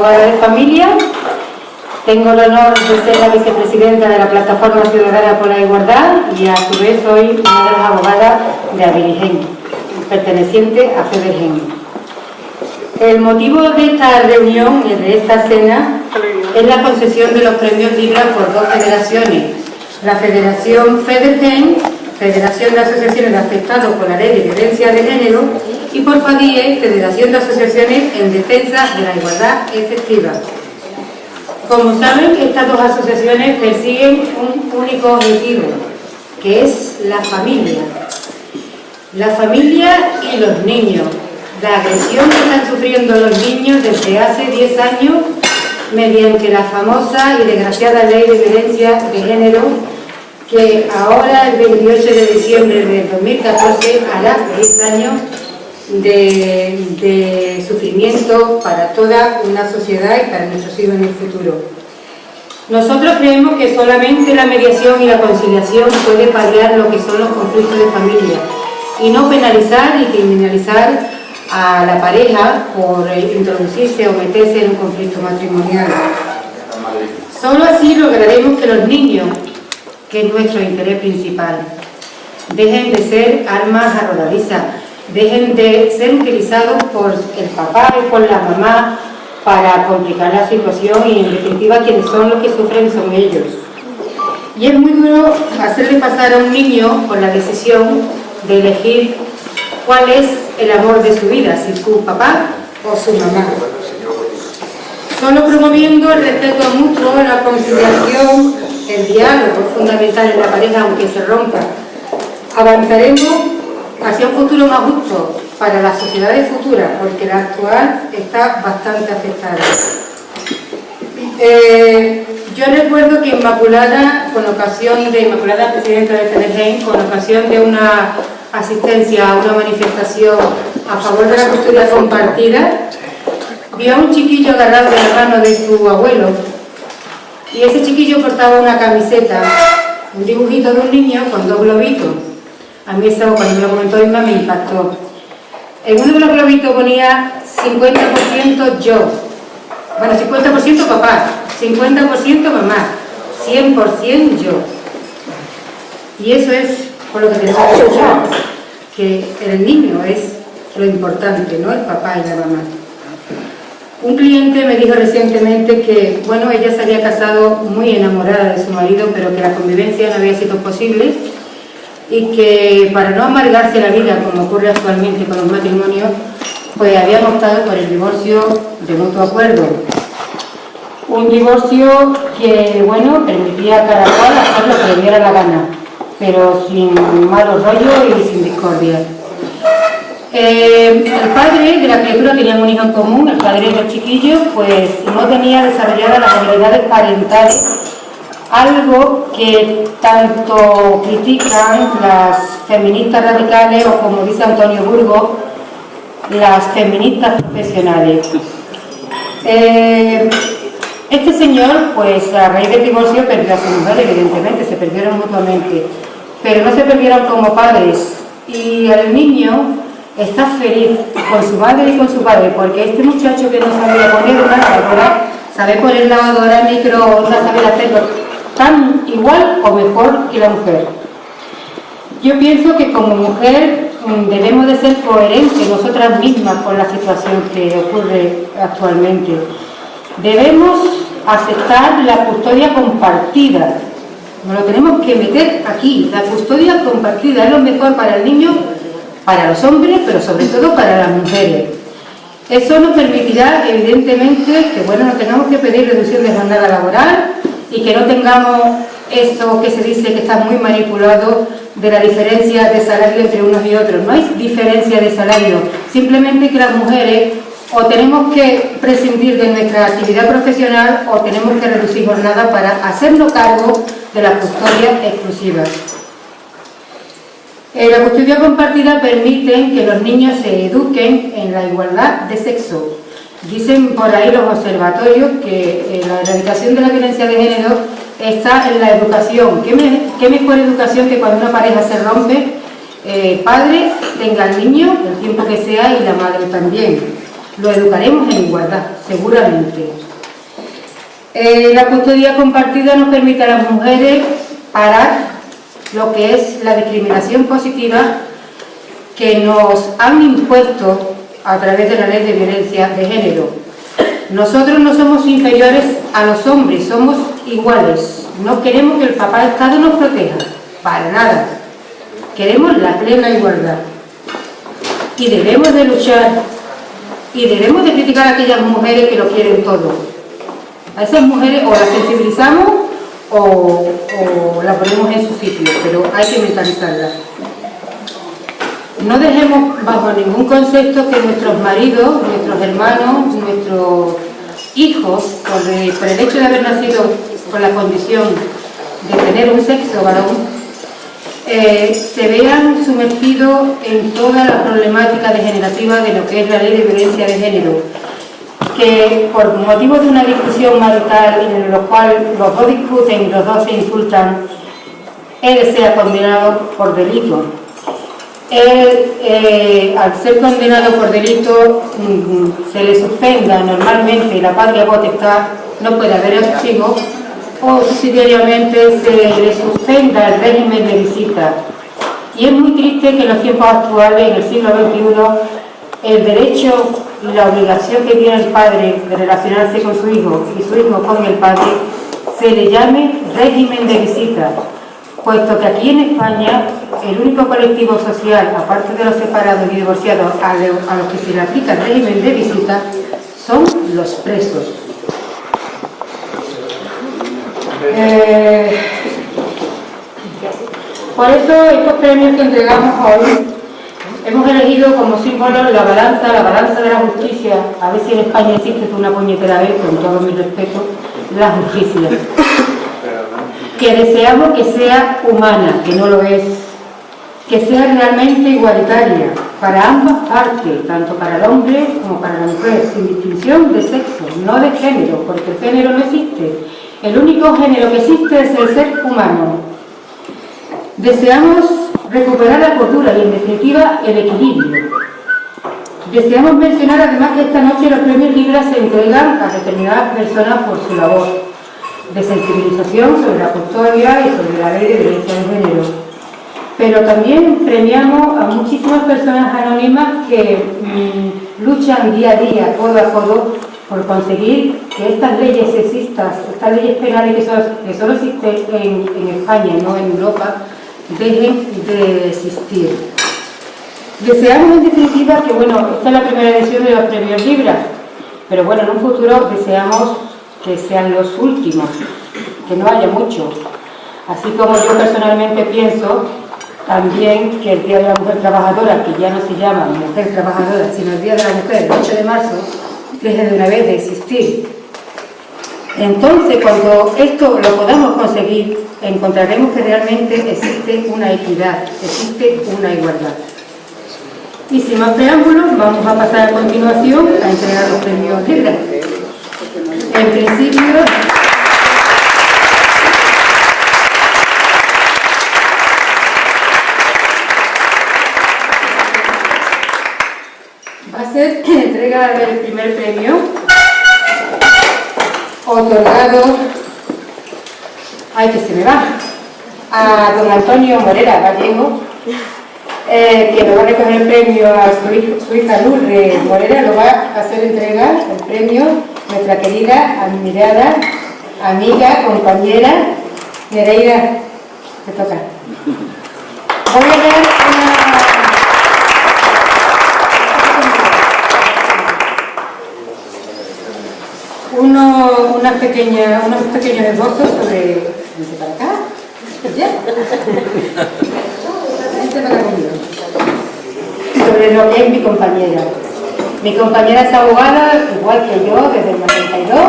abogada de familia. Tengo el honor de ser la vicepresidenta de la Plataforma Ciudadana por la Igualdad y a su vez soy una de las abogadas de Abirigen, perteneciente a FEDERGEN. El motivo de esta reunión y de esta cena es la concesión de los premios Libra por dos federaciones. La Federación FEDERGEN, Federación de Asociaciones de Afectados por la Ley de Violencia de Género, y por FADIE, Federación de Asociaciones en Defensa de la Igualdad Efectiva. Como saben, estas dos asociaciones persiguen un único objetivo, que es la familia. La familia y los niños. La agresión que están sufriendo los niños desde hace 10 años mediante la famosa y desgraciada Ley de Violencia de Género, que ahora, el 28 de diciembre del 2014, hará 10 años de sufrimiento para toda una sociedad y para nuestros hijos en el futuro. Nosotros creemos que solamente la mediación y la conciliación puede paliar lo que son los conflictos de familia y no penalizar y criminalizar a la pareja por introducirse o meterse en un conflicto matrimonial. Solo así lograremos que los niños, que es nuestro interés principal, dejen de ser armas arrojadizas, dejen de ser utilizados por el papá y por la mamá para complicar la situación y en definitiva quienes son los que sufren son ellos. Y es muy duro hacerle pasar a un niño por la decisión de elegir cuál es el amor de su vida, si su papá o su mamá. Solo promoviendo el respeto mutuo, la conciliación, el diálogo fundamental en la pareja aunque se rompa, avanzaremos hacia un futuro más justo para las sociedades futuras, porque la actual está bastante afectada. Yo recuerdo que Inmaculada, presidenta de FEDERGEN, con ocasión de una asistencia a una manifestación a favor de la custodia compartida, vio a un chiquillo agarrado de la mano de su abuelo, y ese chiquillo portaba una camiseta, un dibujito de un niño con dos globitos. A mí eso, cuando me lo comentó Inma, me impactó. En uno de los globitos ponía 50% yo. Bueno, 50% papá, 50% mamá, 100% yo. Y eso es por lo que tenemos que luchar, que el niño es lo importante, no el papá y la mamá. Un cliente me dijo recientemente que, bueno, ella se había casado muy enamorada de su marido, pero que la convivencia no había sido posible y que para no amargarse la vida, como ocurre actualmente con los matrimonios, pues habían optado por el divorcio de mutuo acuerdo. Un divorcio que, bueno, permitía a cada cual hacer lo que le diera la gana, pero sin malos rollos y sin discordia. El padre de la criatura tenía un hijo en común, el padre de los chiquillos, pues no tenía desarrolladas las habilidades parentales, algo que tanto critican las feministas radicales o, como dice Antonio Burgos, las feministas profesionales. Este señor, pues a raíz del divorcio perdió a su mujer, evidentemente, se perdieron mutuamente, pero no se perdieron como padres, y el niño está feliz con su madre y con su padre, porque este muchacho que no sabía poner una lavadora, sabe poner lavadora, microondas, sabe hacerlo tan igual o mejor que la mujer. Yo pienso que como mujer debemos de ser coherentes nosotras mismas con la situación que ocurre actualmente. Debemos aceptar la custodia compartida. Nos lo tenemos que meter aquí. La custodia compartida es lo mejor para el niño, para los hombres, pero sobre todo para las mujeres. Eso nos permitirá, evidentemente, que bueno, no tengamos que pedir reducción de jornada laboral y que no tengamos eso que se dice que está muy manipulado de la diferencia de salario entre unos y otros. No hay diferencia de salario, simplemente que las mujeres o tenemos que prescindir de nuestra actividad profesional o tenemos que reducir jornada para hacernos cargo de la custodia exclusiva. La custodia compartida permite que los niños se eduquen en la igualdad de sexo. Dicen por ahí los observatorios que la erradicación de la violencia de género está en la educación. ¿Qué mejor educación que cuando una pareja se rompe, padre tenga al niño el tiempo que sea y la madre también? lo educaremos en igualdad, seguramente. La custodia compartida nos permite a las mujeres parar lo que es la discriminación positiva que nos han impuesto a través de la ley de violencia de género. Nosotros no somos inferiores a los hombres, somos iguales. No queremos que el papá Estado nos proteja, para nada. Queremos la plena igualdad. Y debemos de luchar y debemos de criticar a aquellas mujeres que lo quieren todo. A esas mujeres o las sensibilizamos o las ponemos en su sitio, pero hay que mentalizarlas. No dejemos bajo ningún concepto que nuestros maridos, nuestros hermanos, nuestros hijos, por el hecho de haber nacido con la condición de tener un sexo varón, se vean sumergidos en toda la problemática degenerativa de lo que es la ley de violencia de género, que por motivo de una discusión marital en la cual los dos discuten y los dos se insultan, él sea condenado por delito. Él, al ser condenado por delito, se le suspenda normalmente la patria potestad, no puede haber archivo, o subsidiariamente se le suspenda el régimen de visita. Y es muy triste que en los tiempos actuales, en el siglo XXI, el derecho y la obligación que tiene el padre de relacionarse con su hijo y su hijo con el padre se le llame régimen de visita, puesto que aquí en España el único colectivo social, aparte de los separados y divorciados, a los que se le aplica el régimen de visita, son los presos. Por eso estos premios que entregamos hoy hemos elegido como símbolo la balanza de la justicia. A ver si en España existe una puñetera vez, con todo mi respeto, la justicia. Que deseamos que sea humana, que no lo es. Que sea realmente igualitaria para ambas partes, tanto para el hombre como para la mujer, sin distinción de sexo, no de género, porque el género no existe. El único género que existe es el ser humano. Deseamos recuperar la cordura y, en definitiva, el equilibrio. Deseamos mencionar además que esta noche los premios Libra se entregan a determinadas personas por su labor de sensibilización sobre la custodia y sobre la ley de violencia de género. Pero también premiamos a muchísimas personas anónimas que luchan día a día, codo a codo, por conseguir que estas leyes sexistas, estas leyes penales que solo existen en España, no en Europa, dejen de existir. Deseamos en definitiva que, bueno, esta es la primera edición de los premios Libra, pero bueno, en un futuro deseamos que sean los últimos, que no haya mucho. Así como yo personalmente pienso también que el Día de la Mujer Trabajadora, que ya no se llama Mujer Trabajadora, sino el Día de la Mujer, el 8 de marzo, deje de una vez de existir. Entonces, cuando esto lo podamos conseguir, encontraremos que realmente existe una equidad, existe una igualdad. Y sin más preámbulos, vamos a pasar a continuación a entregar los premios Libra. En principio, va a ser entrega del primer premio, otorgado, ay que se me va, a don Antonio Morera Gallego, que lo va a recoger el premio a su hija Lourdes Morera, lo va a hacer entregar el premio nuestra querida, admirada, amiga, compañera, Nereida, te toca. Voy a leer unos pequeños esbozos sobre... ¿Vente para acá? ¿Ya? Vente para acá conmigo. Sobre lo que es mi compañera. Mi compañera es abogada, igual que yo, desde el 92.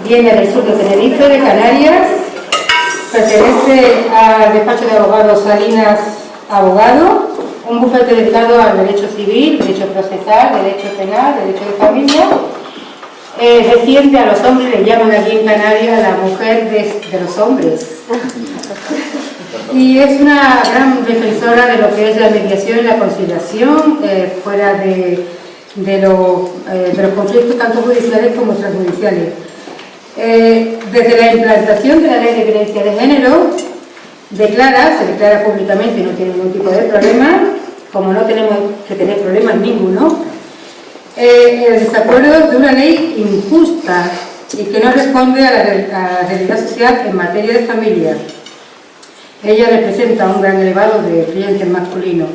Viene del sur de Tenerife, de Canarias. Pertenece al despacho de abogados Salinas Abogado, un bufete dedicado al derecho civil, derecho procesal, derecho penal, derecho de familia. Defiende a los hombres, le llaman aquí en Canarias la mujer de los hombres. Y es una gran defensora de lo que es la mediación y la conciliación fuera de de los conflictos tanto judiciales como extrajudiciales. Desde la implantación de la Ley de Violencia de Género, se declara públicamente y no tiene ningún tipo de problema, como no tenemos que tener problemas ninguno, el desacuerdo de una ley injusta y que no responde a la realidad social en materia de familia. Ella representa un gran elevado de clientes masculinos.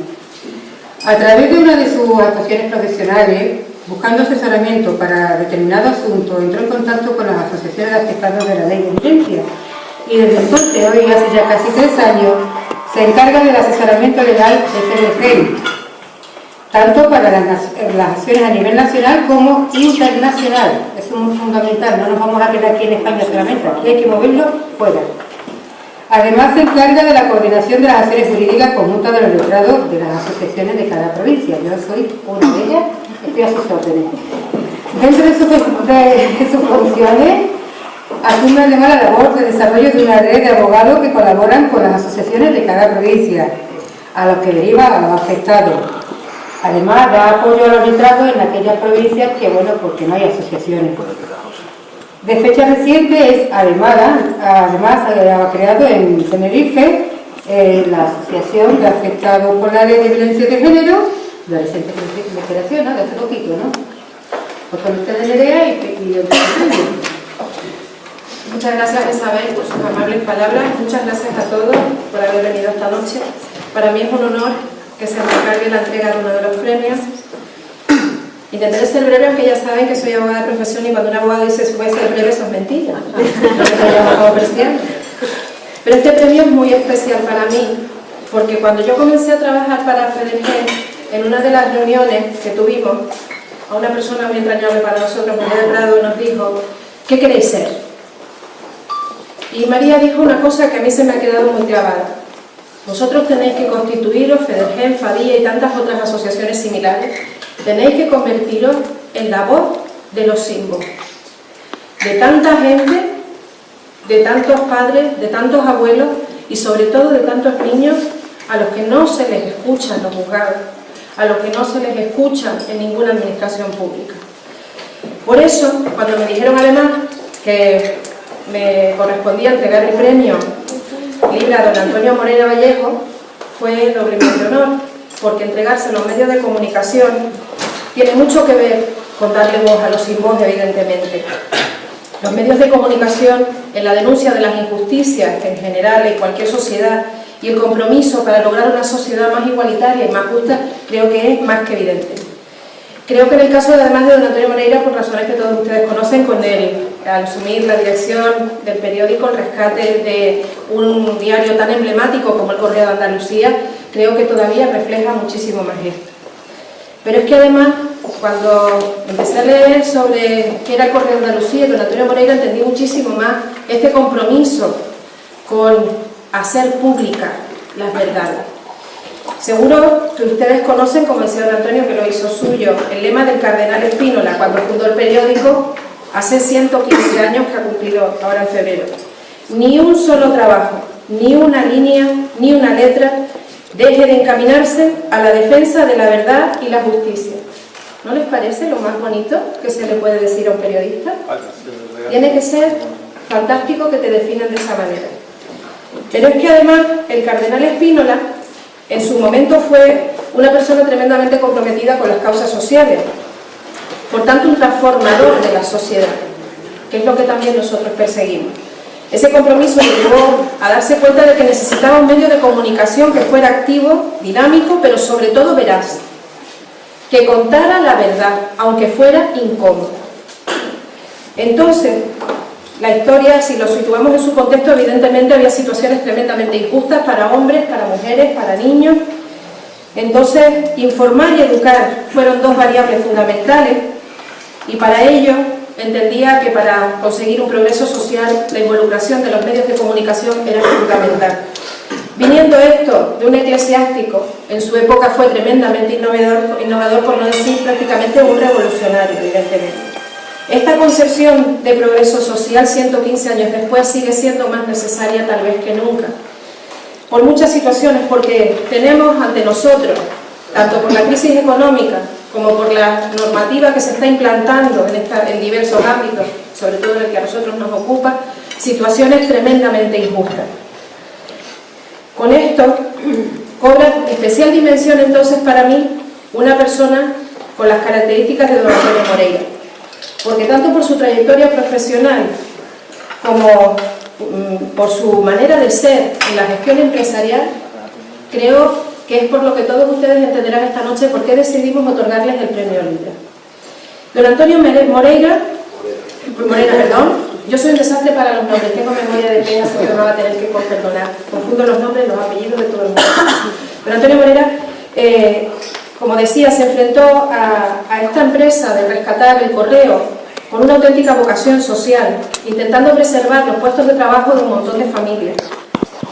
A través de una de sus actuaciones profesionales, buscando asesoramiento para determinado asunto, entró en contacto con las asociaciones de afectados de la ley de violencia y desde entonces, hoy hace ya casi 3 años, se encarga del asesoramiento legal de FEDEGEN, tanto para las acciones a nivel nacional como internacional. Eso es muy fundamental, no nos vamos a quedar aquí en España solamente, aquí hay que moverlo fuera. Además, se encarga de la coordinación de las acciones jurídicas conjuntas de los letrados de las asociaciones de cada provincia. Yo soy una de ellas, estoy a sus órdenes. Dentro de sus funciones, asume además la labor de desarrollo de una red de abogados que colaboran con las asociaciones de cada provincia, a los que deriva a los afectados. Además, da apoyo a los letrados en aquellas provincias que, bueno, porque no hay asociaciones. De fecha reciente, además ha creado en Tenerife la Asociación de Afectados por la Ley de Violencia de Género, la reciente creación, ¿no?, de hace poquito, ¿no? Pues con usted de Nerea y Muchas gracias, Isabel, por sus amables palabras. Muchas gracias a todos por haber venido esta noche. Para mí es un honor que se me encargue la entrega de uno de los premios. Intentaré ser breve, aunque ya saben que soy abogada de profesión y cuando un abogado dice voy a ser breve, eso es mentira. Pero este premio es muy especial para mí, porque cuando yo comencé a trabajar para FEDEGEN, en una de las reuniones que tuvimos, a una persona muy entrañable para nosotros, María del Prado, nos dijo: ¿qué queréis ser? Y María dijo una cosa que a mí se me ha quedado muy grabada: vosotros tenéis que constituiros, FEDEGEN, FADIA y tantas otras asociaciones similares, tenéis que convertiros en la voz de los símbolos, de tanta gente, de tantos padres, de tantos abuelos y sobre todo de tantos niños a los que no se les escuchan los juzgados, a los que no se les escuchan en ninguna administración pública. Por eso, cuando me dijeron además que me correspondía entregar el premio libre a don Antonio Moreira Vallejo, fue doblemente honor, porque entregarse a los medios de comunicación tiene mucho que ver con darle voz a los sin voz, evidentemente. Los medios de comunicación, en la denuncia de las injusticias en general en cualquier sociedad y el compromiso para lograr una sociedad más igualitaria y más justa, creo que es más que evidente. Creo que en el caso además de don Antonio Moreira, por razones que todos ustedes conocen, al asumir la dirección del periódico, el rescate de un diario tan emblemático como el Correo de Andalucía, creo que todavía refleja muchísimo más esto. Pero es que además, cuando empecé a leer sobre qué era el Correo de Andalucía y don Antonio Moreira, entendí muchísimo más este compromiso con hacer pública las verdades. Seguro que ustedes conocen, como decía don Antonio, que lo hizo suyo, el lema del cardenal Spínola cuando fundó el periódico hace 115 años que ha cumplido ahora en febrero. Ni un solo trabajo, ni una línea, ni una letra deje de encaminarse a la defensa de la verdad y la justicia. ¿No les parece lo más bonito que se le puede decir a un periodista? Tiene que ser fantástico que te definan de esa manera. Pero es que además el cardenal Spínola en su momento fue una persona tremendamente comprometida con las causas sociales, por tanto un transformador de la sociedad, que es lo que también nosotros perseguimos. Ese compromiso le llevó a darse cuenta de que necesitaba un medio de comunicación que fuera activo, dinámico, pero sobre todo veraz, que contara la verdad, aunque fuera incómoda. Entonces, la historia, si lo situamos en su contexto, evidentemente había situaciones tremendamente injustas para hombres, para mujeres, para niños. Entonces, informar y educar fueron dos variables fundamentales y para ello entendía que para conseguir un progreso social la involucración de los medios de comunicación era fundamental. Viniendo esto de un eclesiástico, en su época fue tremendamente innovador, por no decir prácticamente un revolucionario, evidentemente. Esta concepción de progreso social 115 años después sigue siendo más necesaria tal vez que nunca, por muchas situaciones, porque tenemos ante nosotros, tanto por la crisis económica como por la normativa que se está implantando en diversos ámbitos, sobre todo en el que a nosotros nos ocupa, situaciones tremendamente injustas. Con esto cobra especial dimensión entonces para mí una persona con las características de don Antonio Moreira, porque tanto por su trayectoria profesional como por su manera de ser en la gestión empresarial, creo que es por lo que todos ustedes entenderán esta noche por qué decidimos otorgarles el premio Libra. Don Antonio Morera, yo soy un desastre para los nombres, tengo memoria de pena, así que me van a tener que perdonar, confundo los nombres, los apellidos de todo el mundo. Don Antonio Morera, como decía, se enfrentó a esta empresa de rescatar el correo con una auténtica vocación social, intentando preservar los puestos de trabajo de un montón de familias.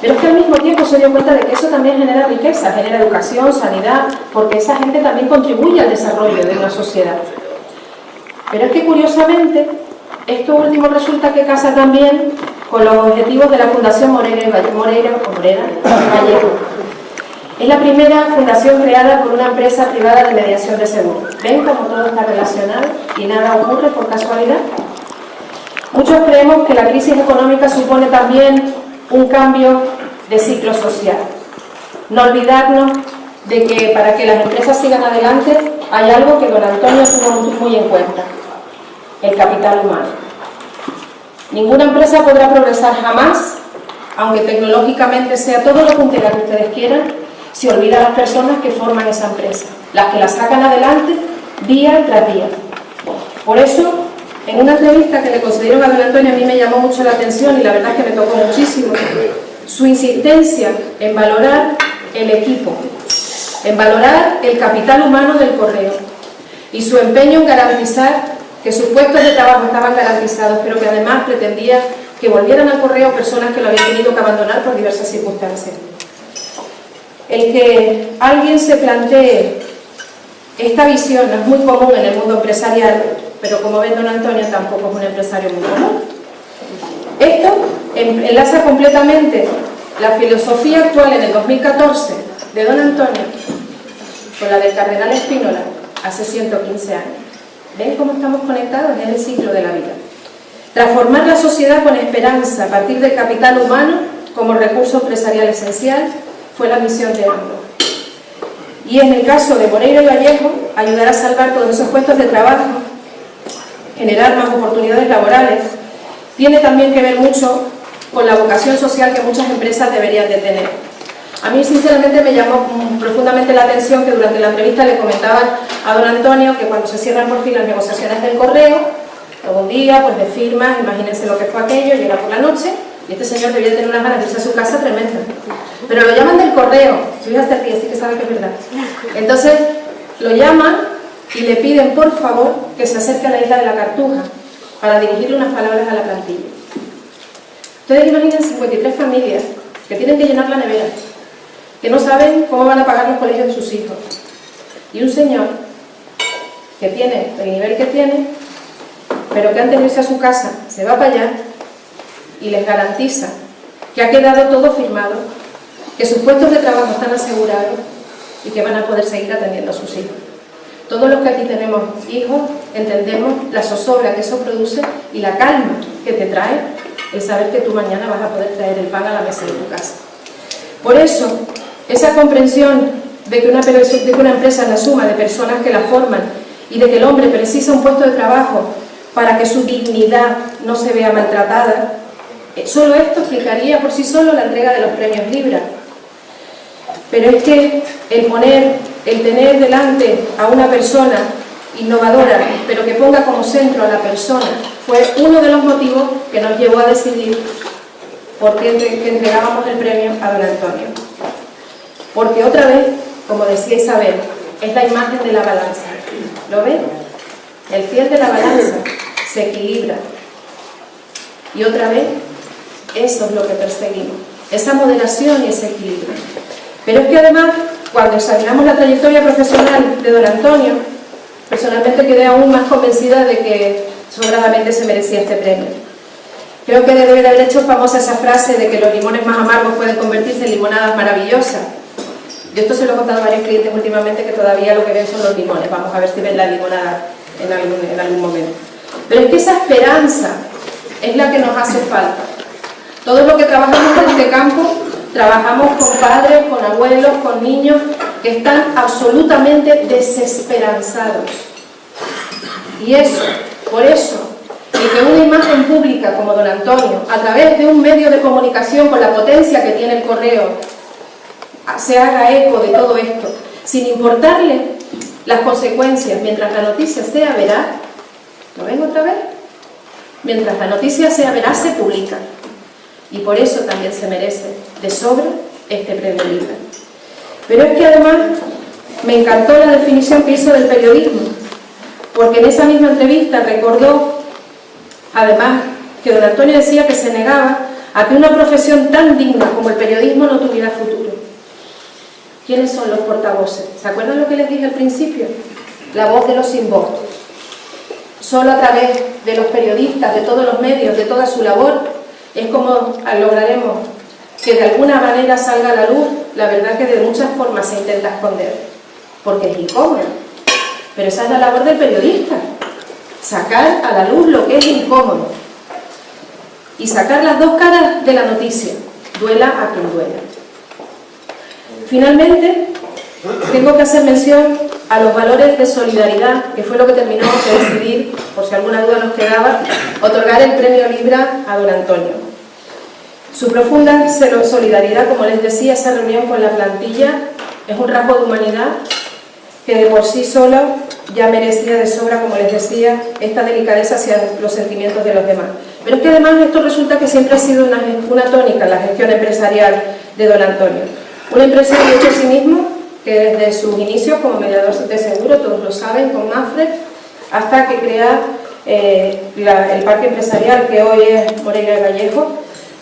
Pero es que al mismo tiempo se dio cuenta de que eso también genera riqueza, genera educación, sanidad, porque esa gente también contribuye al desarrollo de una sociedad. Pero es que curiosamente, esto último resulta que casa también con los objetivos de la Fundación Moreira Gallego. Es la primera fundación creada por una empresa privada de mediación de seguros. ¿Ven cómo todo está relacionado y nada ocurre por casualidad? Muchos creemos que la crisis económica supone también un cambio de ciclo social. No olvidarnos de que para que las empresas sigan adelante hay algo que don Antonio tuvo muy en cuenta: el capital humano. Ninguna empresa podrá progresar jamás, aunque tecnológicamente sea todo lo puntera que ustedes quieran, si olvida a las personas que forman esa empresa, las que la sacan adelante día tras día. Por eso, en una entrevista que le concedieron a don Antonio, a mí me llamó mucho la atención y la verdad es que me tocó muchísimo su insistencia en valorar el equipo, en valorar el capital humano del correo y su empeño en garantizar que sus puestos de trabajo estaban garantizados, pero que además pretendía que volvieran al correo personas que lo habían tenido que abandonar por diversas circunstancias. El que alguien se plantee esta visión no es muy común en el mundo empresarial, pero como ven, don Antonio tampoco es un empresario muy común. Esto enlaza completamente la filosofía actual en el 2014 de don Antonio con la del cardenal Spínola hace 115 años. ¿Ven cómo estamos conectados en el ciclo de la vida? Transformar la sociedad con esperanza a partir del capital humano como recurso empresarial esencial fue la misión de ambos. Y en el caso de Moreira y Gallego, ayudar a salvar todos esos puestos de trabajo, generar más oportunidades laborales, tiene también que ver mucho con la vocación social que muchas empresas deberían de tener. A mí sinceramente me llamó profundamente la atención que durante la entrevista le comentaban a don Antonio que cuando se cierran por fin las negociaciones del correo, algún día pues de firmas, imagínense lo que fue aquello, llega por la noche y este señor debía tener unas ganas de irse a su casa tremenda. Pero lo llaman del correo, su hija está aquí, así que sabe que es verdad. Entonces lo llaman y le piden por favor que se acerque a la isla de la Cartuja para dirigirle unas palabras a la plantilla. Ustedes imaginen 53 familias que tienen que llenar la nevera, que no saben cómo van a pagar los colegios de sus hijos, y un señor que tiene el nivel que tiene, pero que antes de irse a su casa se va para allá y les garantiza que ha quedado todo firmado, que sus puestos de trabajo están asegurados y que van a poder seguir atendiendo a sus hijos. Todos los que aquí tenemos hijos entendemos la zozobra que eso produce y la calma que te trae el saber que tú mañana vas a poder traer el pan a la mesa de tu casa. Por eso, esa comprensión de que una empresa es la suma de personas que la forman y de que el hombre precisa un puesto de trabajo para que su dignidad no se vea maltratada, solo esto explicaría por sí solo la entrega de los premios Libra. Pero es que el tener delante a una persona innovadora, pero que ponga como centro a la persona, fue uno de los motivos que nos llevó a decidir por qué entregábamos el premio a don Antonio. Porque otra vez, como decía Isabel, es la imagen de la balanza. ¿Lo ven? El fiel de la balanza se equilibra. Y otra vez, eso es lo que perseguimos, esa moderación y ese equilibrio. Pero es que además, cuando examinamos la trayectoria profesional de don Antonio, personalmente quedé aún más convencida de que sobradamente se merecía este premio. Creo que debe de haber hecho famosa esa frase de que los limones más amargos pueden convertirse en limonadas maravillosas. Yo esto se lo he contado a varios clientes últimamente que todavía lo que ven son los limones. Vamos a ver si ven la limonada en algún momento. Pero es que esa esperanza es la que nos hace falta. Todos los que trabajamos en este campo, trabajamos con padres, con abuelos, con niños que están absolutamente desesperanzados. Y eso, por eso, y que una imagen pública como don Antonio, a través de un medio de comunicación con la potencia que tiene el correo, se haga eco de todo esto, sin importarle las consecuencias, mientras la noticia sea veraz. ¿Lo ven otra vez? Mientras la noticia sea veraz, se publica. Y por eso también se merece de sobra este premio Libra. Pero es que además me encantó la definición que hizo del periodismo, porque en esa misma entrevista recordó, además, que don Antonio decía que se negaba a que una profesión tan digna como el periodismo no tuviera futuro. ¿Quiénes son los portavoces? ¿Se acuerdan lo que les dije al principio? La voz de los sin voz. Solo a través de los periodistas, de todos los medios, de toda su labor, es como lograremos que de alguna manera salga a la luz la verdad que de muchas formas se intenta esconder, porque es incómodo. Pero esa es la labor del periodista, sacar a la luz lo que es incómodo y sacar las dos caras de la noticia, duela a quien duela. Finalmente, tengo que hacer mención a los valores de solidaridad, que fue lo que terminamos de decidir, por si alguna duda nos quedaba, otorgar el premio Libra a don Antonio. Su profunda solidaridad, como les decía, esa reunión con la plantilla, es un rasgo de humanidad que de por sí solo ya merecía de sobra, como les decía, esta delicadeza hacia los sentimientos de los demás. Pero es que además esto resulta que siempre ha sido una tónica en la gestión empresarial de don Antonio. Un empresario hecho a sí mismo, que desde sus inicios como mediador de seguro, todos lo saben, con Mafre, hasta que crea el parque empresarial que hoy es Moreira y Vallejo.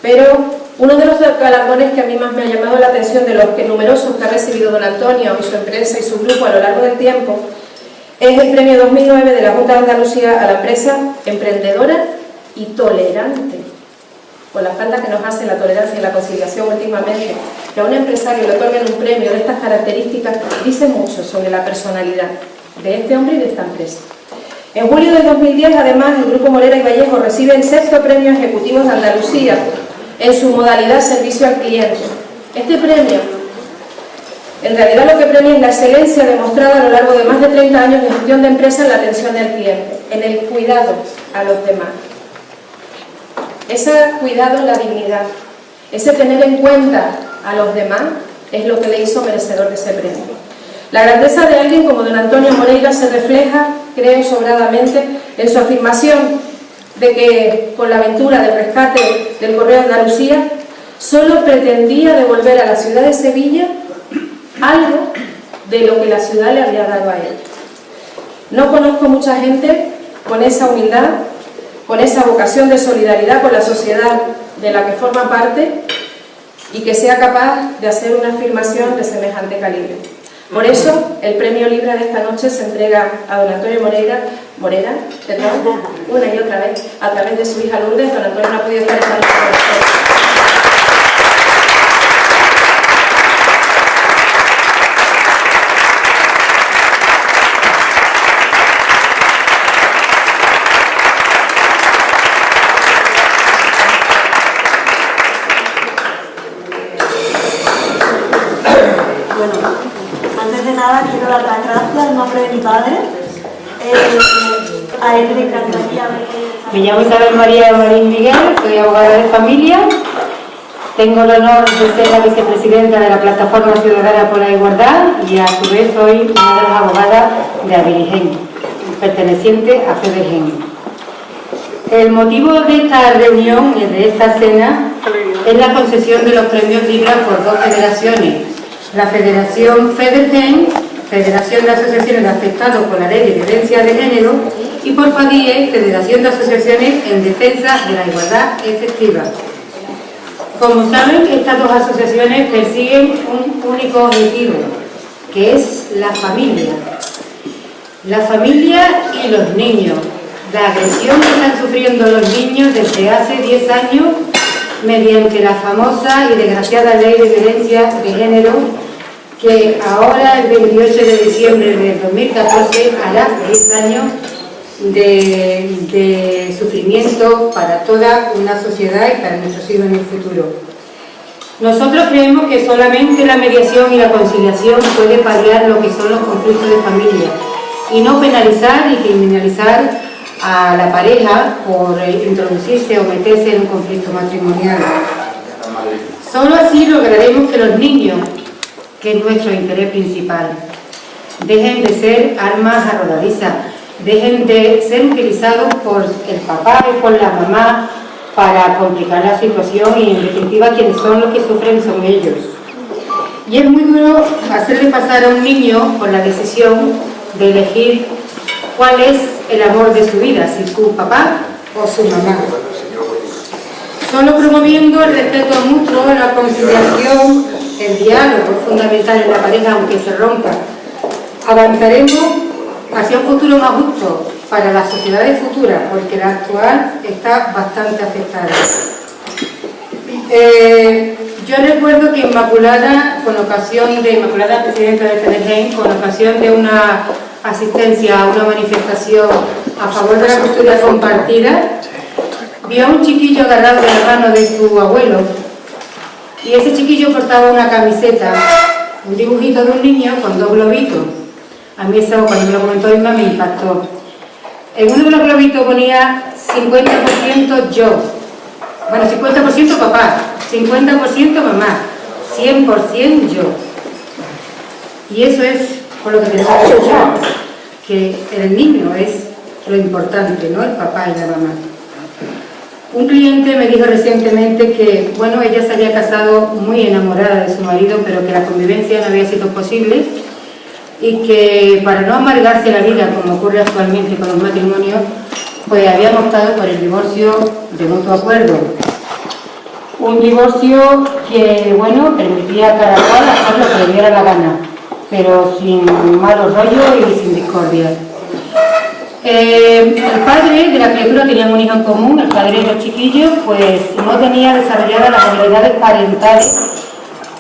Pero uno de los galardones que a mí más me ha llamado la atención de los numerosos que ha recibido don Antonio y su empresa y su grupo a lo largo del tiempo es el premio 2009 de la Junta de Andalucía a la empresa emprendedora y tolerante. Con la falta que nos hace la tolerancia y la conciliación últimamente, que a un empresario le otorguen un premio de estas características, dice mucho sobre la personalidad de este hombre y de esta empresa. En julio del 2010, además, el Grupo Moreira y Vallejo recibe el 6º Premio Ejecutivo de Andalucía en su modalidad servicio al cliente. Este premio, en realidad lo que premia es la excelencia demostrada a lo largo de más de 30 años de gestión de empresa en la atención del cliente, en el cuidado a los demás. Ese cuidado en la dignidad, ese tener en cuenta a los demás, es lo que le hizo merecedor de ese premio. La grandeza de alguien como don Antonio Moreira se refleja, creo sobradamente, en su afirmación de que con la aventura del rescate del Correo de Andalucía solo pretendía devolver a la ciudad de Sevilla algo de lo que la ciudad le había dado a él. No conozco mucha gente con esa humildad, con esa vocación de solidaridad con la sociedad de la que forma parte y que sea capaz de hacer una afirmación de semejante calibre. Por eso, el premio Libra de esta noche se entrega a don Antonio Morera, perdón, una y otra vez, a través de su hija Lourdes. Don Antonio no ha podido estar esta noche con nosotros. Quiero dar las gracias en nombre de mi padre. A él le encantaría ver que... Me llamo Isabel María Marín Miguel, soy abogada de familia. Tengo el honor de ser la vicepresidenta de la Plataforma Ciudadana por la Igualdad y a su vez soy una de las abogadas de Abiligen, perteneciente a FEDEGEN. El motivo de esta reunión y de esta cena es la concesión de los premios Libra por dos federaciones. La Federación FEDEGEN, Federación de Asociaciones de Afectados por la Ley de Violencia de Género, y por FADIE, Federación de Asociaciones en Defensa de la Igualdad Efectiva. Como saben, estas dos asociaciones persiguen un único objetivo, que es la familia. La familia y los niños. La agresión que están sufriendo los niños desde hace 10 años mediante la famosa y desgraciada Ley de Violencia de Género, que ahora, el 28 de diciembre del 2014, hará 10 años de sufrimiento para toda una sociedad y para nuestros hijos en el futuro. Nosotros creemos que solamente la mediación y la conciliación puede paliar lo que son los conflictos de familia y no penalizar y criminalizar a la pareja por introducirse o meterse en un conflicto matrimonial. Solo así lograremos que los niños, que es nuestro interés principal, dejen de ser armas arrojadizas, dejen de ser utilizados por el papá y por la mamá para complicar la situación y en definitiva quienes son los que sufren son ellos. Y es muy duro hacerle pasar a un niño por la decisión de elegir cuál es el amor de su vida, si su papá o su mamá. Solo promoviendo el respeto mutuo, la conciliación, el diálogo es fundamental en la pareja aunque se rompa, avanzaremos hacia un futuro más justo para las sociedades futuras, porque la actual está bastante afectada. Yo recuerdo que Inmaculada, Inmaculada presidenta de FEDEGEN, con ocasión de una asistencia a una manifestación a favor de la custodia compartida, vio a un chiquillo agarrado de la mano de su abuelo, y ese chiquillo portaba una camiseta, un dibujito de un niño con 2 globitos. A mí eso, cuando me lo comentó Inma, me impactó. En uno de los globitos ponía 50% yo, bueno, 50% papá, 50% mamá, 100% yo. Y eso es por lo que tenemos que luchar, que el niño es lo importante, no el papá y la mamá. Un cliente me dijo recientemente que, bueno, ella se había casado muy enamorada de su marido, pero que la convivencia no había sido posible y que para no amargarse la vida, como ocurre actualmente con los matrimonios, pues habían optado por el divorcio de mutuo acuerdo. Un divorcio que, bueno, permitía a cada cual hacer lo que le diera la gana, pero sin malos rollos y sin discordia. El padre de la criatura tenía un hijo en común, el padre de los chiquillos, pues no tenía desarrolladas las habilidades parentales,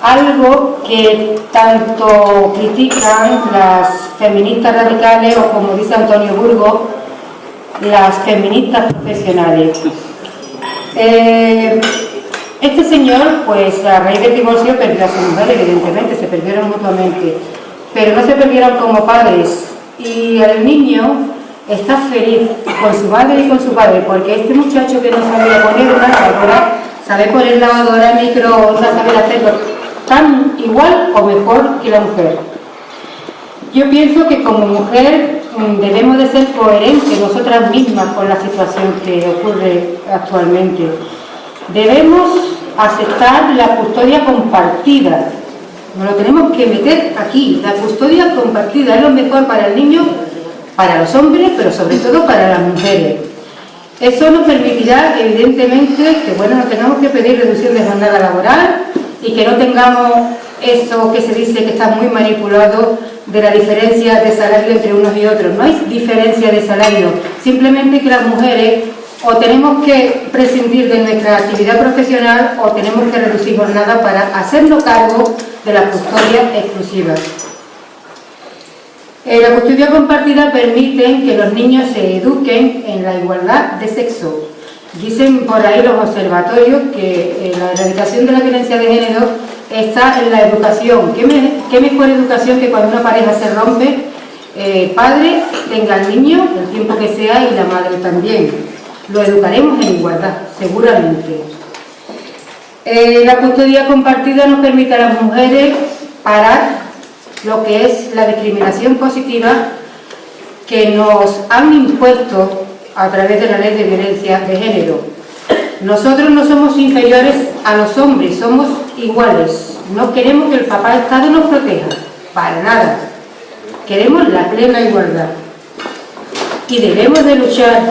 algo que tanto critican las feministas radicales o, como dice Antonio Burgos, las feministas profesionales. Este señor, pues a raíz del divorcio perdió a su mujer, evidentemente, se perdieron mutuamente, pero no se perdieron como padres, y el niño está feliz con su madre y con su padre, porque este muchacho que no sabía poner una lavadora, sabe poner lavadora, microondas, sabe hacerlo tan igual o mejor que la mujer. Yo pienso que como mujer debemos de ser coherentes nosotras mismas con la situación que ocurre actualmente. Debemos aceptar la custodia compartida. Nos lo tenemos que meter aquí. La custodia compartida es lo mejor para el niño, para los hombres, pero sobre todo para las mujeres. Eso nos permitirá, evidentemente, que bueno, no tengamos que pedir reducción de jornada laboral y que no tengamos eso que se dice que está muy manipulado de la diferencia de salario entre unos y otros. No hay diferencia de salario, simplemente que las mujeres o tenemos que prescindir de nuestra actividad profesional o tenemos que reducir jornada para hacernos cargo de la custodia exclusiva. La custodia compartida permite que los niños se eduquen en la igualdad de sexo. Dicen por ahí los observatorios que la erradicación de la violencia de género está en la educación. ¿Qué mejor educación que cuando una pareja se rompe, el padre tenga al niño el tiempo que sea y la madre también? Lo educaremos en igualdad, seguramente. La custodia compartida nos permite a las mujeres parar lo que es la discriminación positiva que nos han impuesto a través de la ley de violencia de género. Nosotros no somos inferiores a los hombres, somos iguales. No queremos que el papá Estado nos proteja, para nada. Queremos la plena igualdad. Y debemos de luchar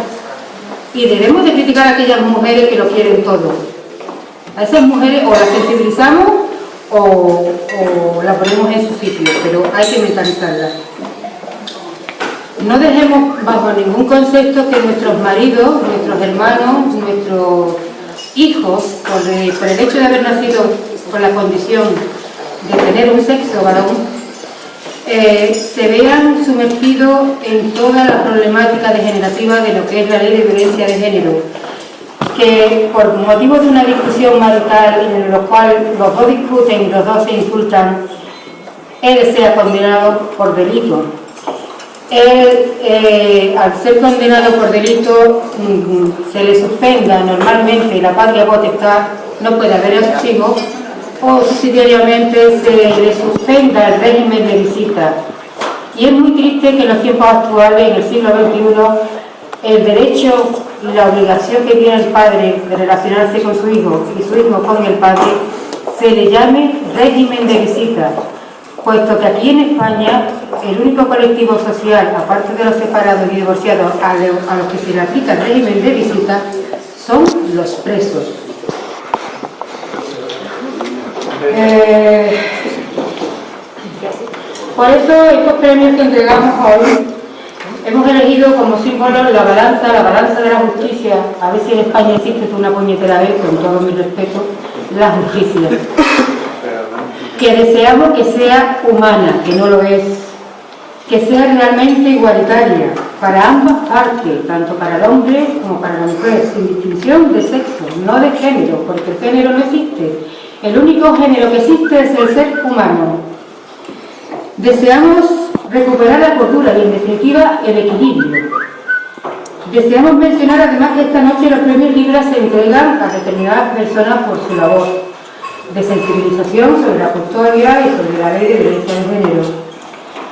y debemos de criticar a aquellas mujeres que lo quieren todo. A esas mujeres o las sensibilizamos o la ponemos en su sitio, pero hay que mentalizarlas. No dejemos bajo ningún concepto que nuestros maridos, nuestros hermanos, nuestros hijos, por el hecho de haber nacido con la condición de tener un sexo varón, se vean sumergidos en toda la problemática degenerativa de lo que es la ley de violencia de género, que por motivo de una discusión marital en la cual los dos discuten y los dos se insultan, él sea condenado por delito. Él, al ser condenado por delito, se le suspenda normalmente la patria potestad, no puede ver a sus hijos, o subsidiariamente se le suspenda el régimen de visita. Y es muy triste que en los tiempos actuales, en el siglo XXI, el derecho y la obligación que tiene el padre de relacionarse con su hijo y su hijo con el padre se le llame régimen de visita, puesto que aquí en España el único colectivo social, aparte de los separados y divorciados, a los que se le aplica el régimen de visita son los presos. Por eso estos premios que entregamos hoy hemos elegido como símbolo la balanza de la justicia. A ver si en España existe una puñetera vez, con todo mi respeto, la justicia. Que deseamos que sea humana, que no lo es, que sea realmente igualitaria para ambas partes, tanto para el hombre como para la mujer, sin distinción de sexo, no de género, porque el género no existe. El único género que existe es el ser humano. Deseamos recuperar la cordura y, en definitiva, el equilibrio. Deseamos mencionar además que esta noche los premios Libra se entregan a determinadas personas por su labor de sensibilización sobre la custodia y sobre la ley de violencia de género.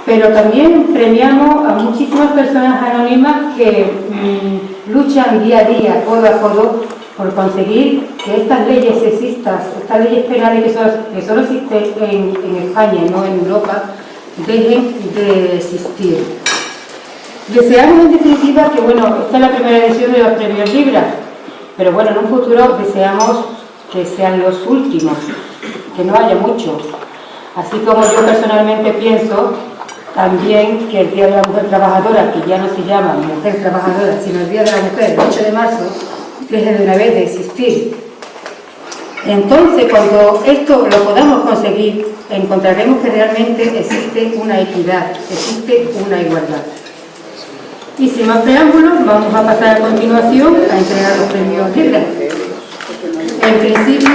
Pero también premiamos a muchísimas personas anónimas que luchan día a día, codo a codo, por conseguir que estas leyes sexistas, estas leyes penales que solo existen en España y no en Europa, dejen de existir. Deseamos en definitiva que, bueno, esta es la primera edición de los premios Libra, pero bueno, en un futuro deseamos que sean los últimos, que no haya muchos. Así como yo personalmente pienso también que el Día de la Mujer Trabajadora, que ya no se llama Mujer Trabajadora, sino el Día de la Mujer, el 8 de marzo, deje de una vez de existir. Entonces, cuando esto lo podamos conseguir, encontraremos que realmente existe una equidad, existe una igualdad. Y sin más preámbulos, vamos a pasar a continuación a entregar los premios Libra. En principio,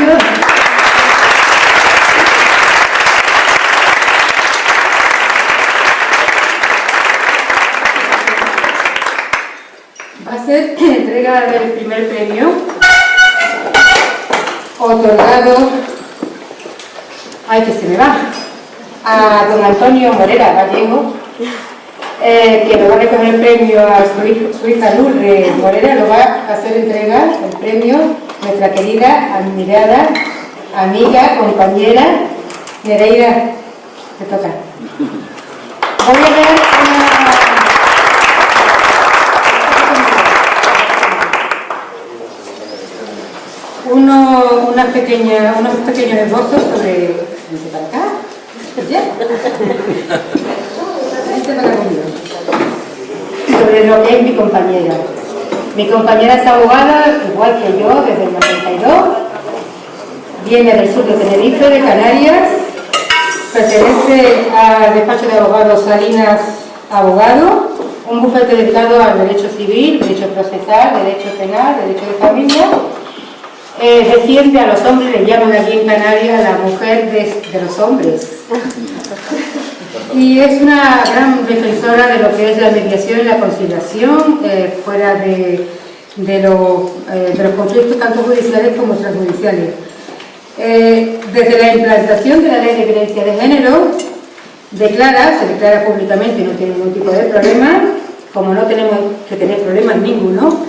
va a ser entrega del primer premio, otorgado, ay que se me va, a don Antonio Morera Gallego, que lo va a recoger el premio a su hija Lourdes Morera, lo va a hacer entregar el premio nuestra querida, admirada, amiga, compañera, Nereida, te toca. Voy a dar unos pequeños esbozos sobre... ¿Vente para acá? ¿Ya? Vente para acá conmigo. Sobre lo que es mi compañera. Mi compañera es abogada, igual que yo, desde el 92. Viene del sur de Tenerife, de Canarias. Pertenece al despacho de abogados Salinas Abogado, un bufete dedicado al derecho civil, derecho procesal, derecho penal, derecho de familia. Defiende a los hombres, le llaman aquí en Canarias la mujer de los hombres. Y es una gran defensora de lo que es la mediación y la conciliación fuera de los conflictos tanto judiciales como extrajudiciales. Desde la implantación de la ley de violencia de género, se declara públicamente y no tiene ningún tipo de problema, como no tenemos que tener problemas ninguno,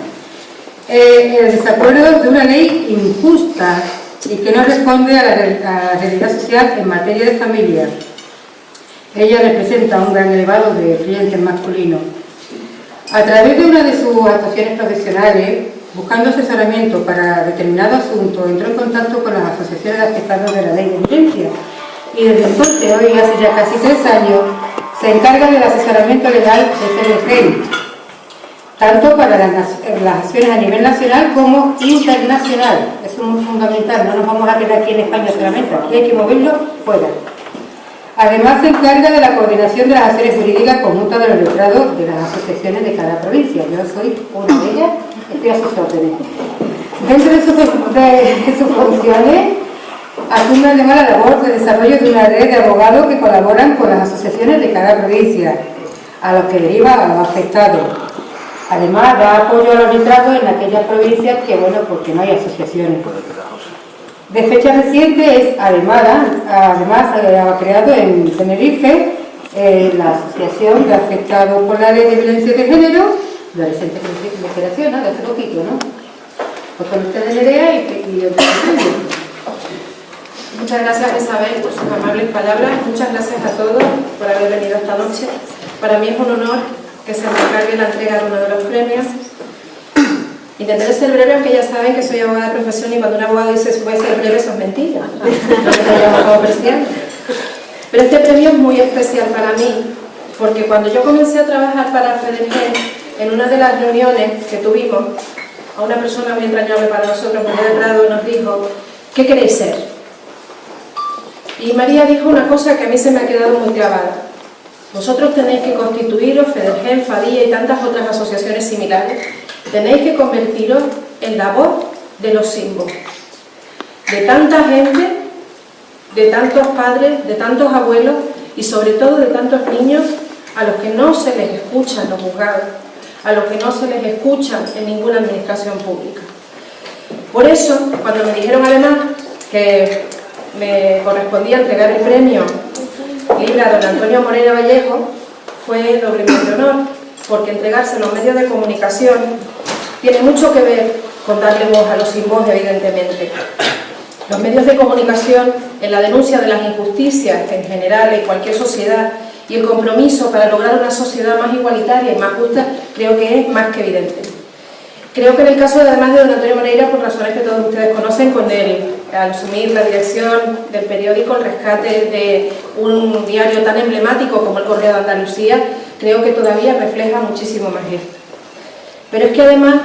el desacuerdo de una ley injusta y que no responde a la realidad social en materia de familia. Ella representa un gran elevado de clientes masculinos. A través de una de sus actuaciones profesionales, buscando asesoramiento para determinado asunto, entró en contacto con las asociaciones de afectados de la ley de violencia y desde entonces, hoy hace ya casi 3 años, se encarga del asesoramiento legal de CNG, tanto para las acciones a nivel nacional como internacional. Eso es muy fundamental, no nos vamos a quedar aquí en España solamente, aquí hay que moverlo fuera. Además, se encarga de la coordinación de las acciones jurídicas conjuntas de los letrados de las asociaciones de cada provincia. Yo soy una de ellas, estoy a sus órdenes. Dentro de sus funciones, asume además la labor de desarrollo de una red de abogados que colaboran con las asociaciones de cada provincia, a los que deriva a los afectados. Además, da apoyo a los letrados en aquellas provincias que, bueno, porque no hay asociaciones. De fecha reciente, además ha creado en Tenerife la Asociación de Afectados por la Ley de Violencia de Género, de Adolescentes de Generación, ¿no? De hace poquito, ¿no? Pues con ustedes Nerea y otros. Muchas gracias, Isabel, por sus amables palabras. Muchas gracias a todos por haber venido esta noche. Para mí es un honor que se me encargue la entrega de uno de los premios. Intentaré ser breve, aunque ya saben que soy abogada de profesión y cuando un abogado dice voy a ser breve, eso es mentira. Pero este premio es muy especial para mí, porque cuando yo comencé a trabajar para FEDERGEN, en una de las reuniones que tuvimos, a una persona muy entrañable para nosotros, María del Prado, nos dijo: ¿qué queréis ser? Y María dijo una cosa que a mí se me ha quedado muy clavada: vosotros tenéis que constituiros, FEDERGEN, FADIA y tantas otras asociaciones similares, tenéis que convertiros en la voz de los símbolos, de tanta gente, de tantos padres, de tantos abuelos y sobre todo de tantos niños a los que no se les escucha en los juzgados, a los que no se les escucha en ninguna administración pública. Por eso, cuando me dijeron además que me correspondía entregar el premio libre a don Antonio Moreira Vallejo, fue doblemente honor, porque entregárselo a los medios de comunicación tiene mucho que ver con darle voz a los sin voz, evidentemente. Los medios de comunicación, en la denuncia de las injusticias en general en cualquier sociedad y el compromiso para lograr una sociedad más igualitaria y más justa, creo que es más que evidente. Creo que en el caso, además de don Antonio Moreira, por razones que todos ustedes conocen, al asumir la dirección del periódico, el rescate de un diario tan emblemático como el Correo de Andalucía, creo que todavía refleja muchísimo más esto. Pero es que además,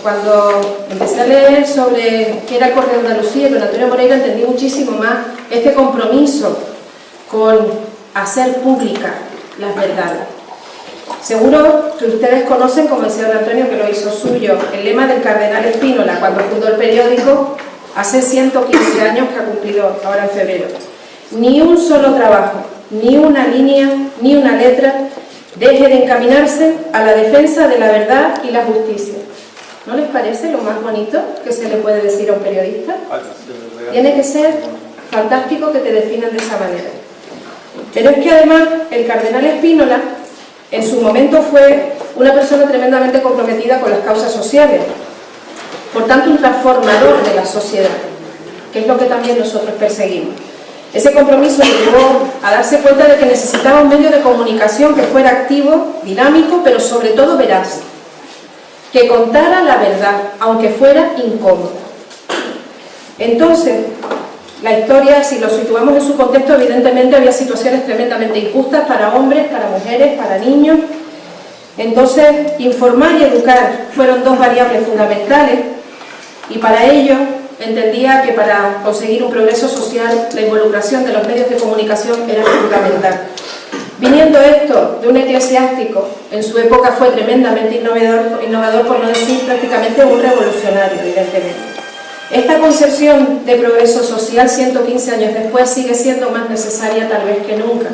cuando empecé a leer sobre qué era el Correo de Andalucía y don Antonio Moreira, entendí muchísimo más este compromiso con hacer pública las verdades. Seguro que ustedes conocen, como decía don Antonio, que lo hizo suyo, el lema del cardenal Espínola cuando fundó el periódico hace 115 años que ha cumplido ahora en febrero. Ni un solo trabajo, ni una línea, ni una letra deje de encaminarse a la defensa de la verdad y la justicia. ¿No les parece lo más bonito que se le puede decir a un periodista? Tiene que ser fantástico que te definan de esa manera. Pero es que además el cardenal Espínola en su momento fue una persona tremendamente comprometida con las causas sociales, por tanto un transformador de la sociedad, que es lo que también nosotros perseguimos. Ese compromiso le llevó a darse cuenta de que necesitaba un medio de comunicación que fuera activo, dinámico, pero sobre todo veraz, que contara la verdad, aunque fuera incómoda. Entonces, la historia, si lo situamos en su contexto, evidentemente había situaciones tremendamente injustas para hombres, para mujeres, para niños. Entonces, informar y educar fueron dos variables fundamentales y para ello entendía que para conseguir un progreso social la involucración de los medios de comunicación era fundamental. Viniendo esto de un eclesiástico, en su época fue tremendamente innovador por no decir prácticamente un revolucionario, evidentemente. Esta concepción de progreso social 115 años después sigue siendo más necesaria tal vez que nunca.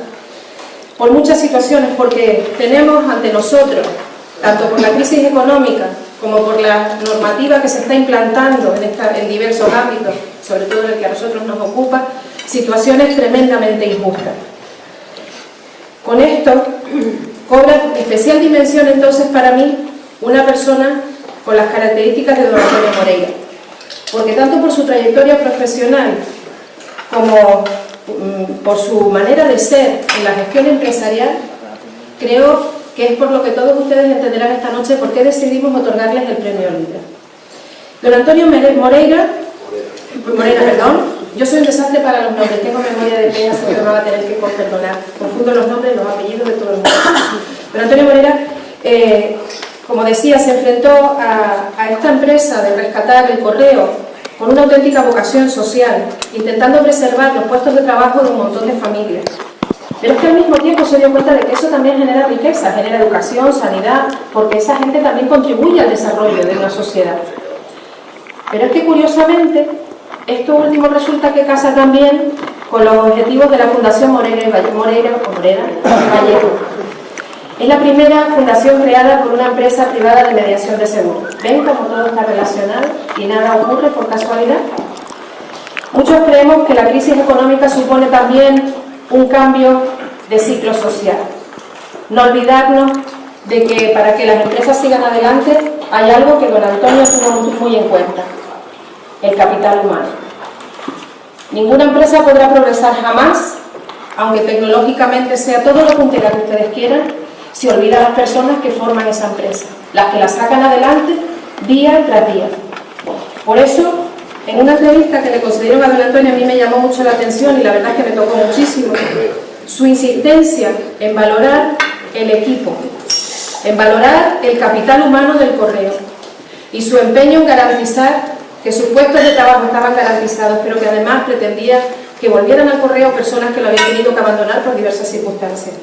Por muchas situaciones, porque tenemos ante nosotros, tanto por la crisis económica como por la normativa que se está implantando en diversos ámbitos, sobre todo en el que a nosotros nos ocupa, situaciones tremendamente injustas. Con esto cobra especial dimensión entonces para mí una persona con las características de don Antonio Moreira, porque tanto por su trayectoria profesional como por su manera de ser en la gestión empresarial, creo que es por lo que todos ustedes entenderán esta noche por qué decidimos otorgarles el premio Libre. Don Antonio Moreira, yo soy un desastre para los nombres, tengo memoria de pena, se me va a tener que perdonar, confundo los nombres y los apellidos de todos los nombres. Don Antonio Moreira, como decía, se enfrentó a esta empresa de rescatar el correo con una auténtica vocación social, intentando preservar los puestos de trabajo de un montón de familias. Pero es que al mismo tiempo se dio cuenta de que eso también genera riqueza, genera educación, sanidad, porque esa gente también contribuye al desarrollo de una sociedad. Pero es que curiosamente, esto último resulta que casa también con los objetivos de la Fundación Moreira y Vallejo. Es la primera fundación creada por una empresa privada de mediación de seguros. ¿Ven cómo todo está relacionado y nada ocurre por casualidad? Muchos creemos que la crisis económica supone también un cambio de ciclo social. No olvidarnos de que para que las empresas sigan adelante hay algo que don Antonio tuvo muy en cuenta: el capital humano. Ninguna empresa podrá progresar jamás, aunque tecnológicamente sea todo lo puntera que ustedes quieran, si olvida a las personas que forman esa empresa, las que la sacan adelante día tras día. Por eso, en una entrevista que le concedieron a don Antonio, a mí me llamó mucho la atención y la verdad es que me tocó muchísimo su insistencia en valorar el equipo, en valorar el capital humano del correo y su empeño en garantizar que sus puestos de trabajo estaban garantizados, pero que además pretendía que volvieran al correo personas que lo habían tenido que abandonar por diversas circunstancias.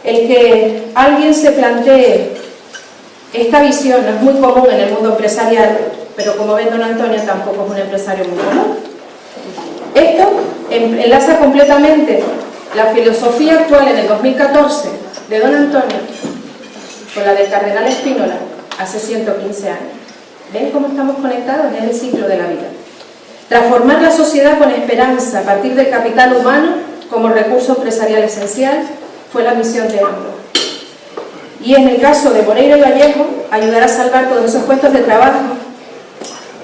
El que alguien se plantee esta visión no es muy común en el mundo empresarial, pero como ven, don Antonio tampoco es un empresario muy común. Esto enlaza completamente la filosofía actual en el 2014 de don Antonio con la del cardenal Spínola hace 115 años. ¿Ven cómo estamos conectados? Es el ciclo de la vida. Transformar la sociedad con esperanza a partir del capital humano como recurso empresarial esencial fue la misión de ambos. Y en el caso de Moreira y Vallejo, ayudar a salvar todos esos puestos de trabajo,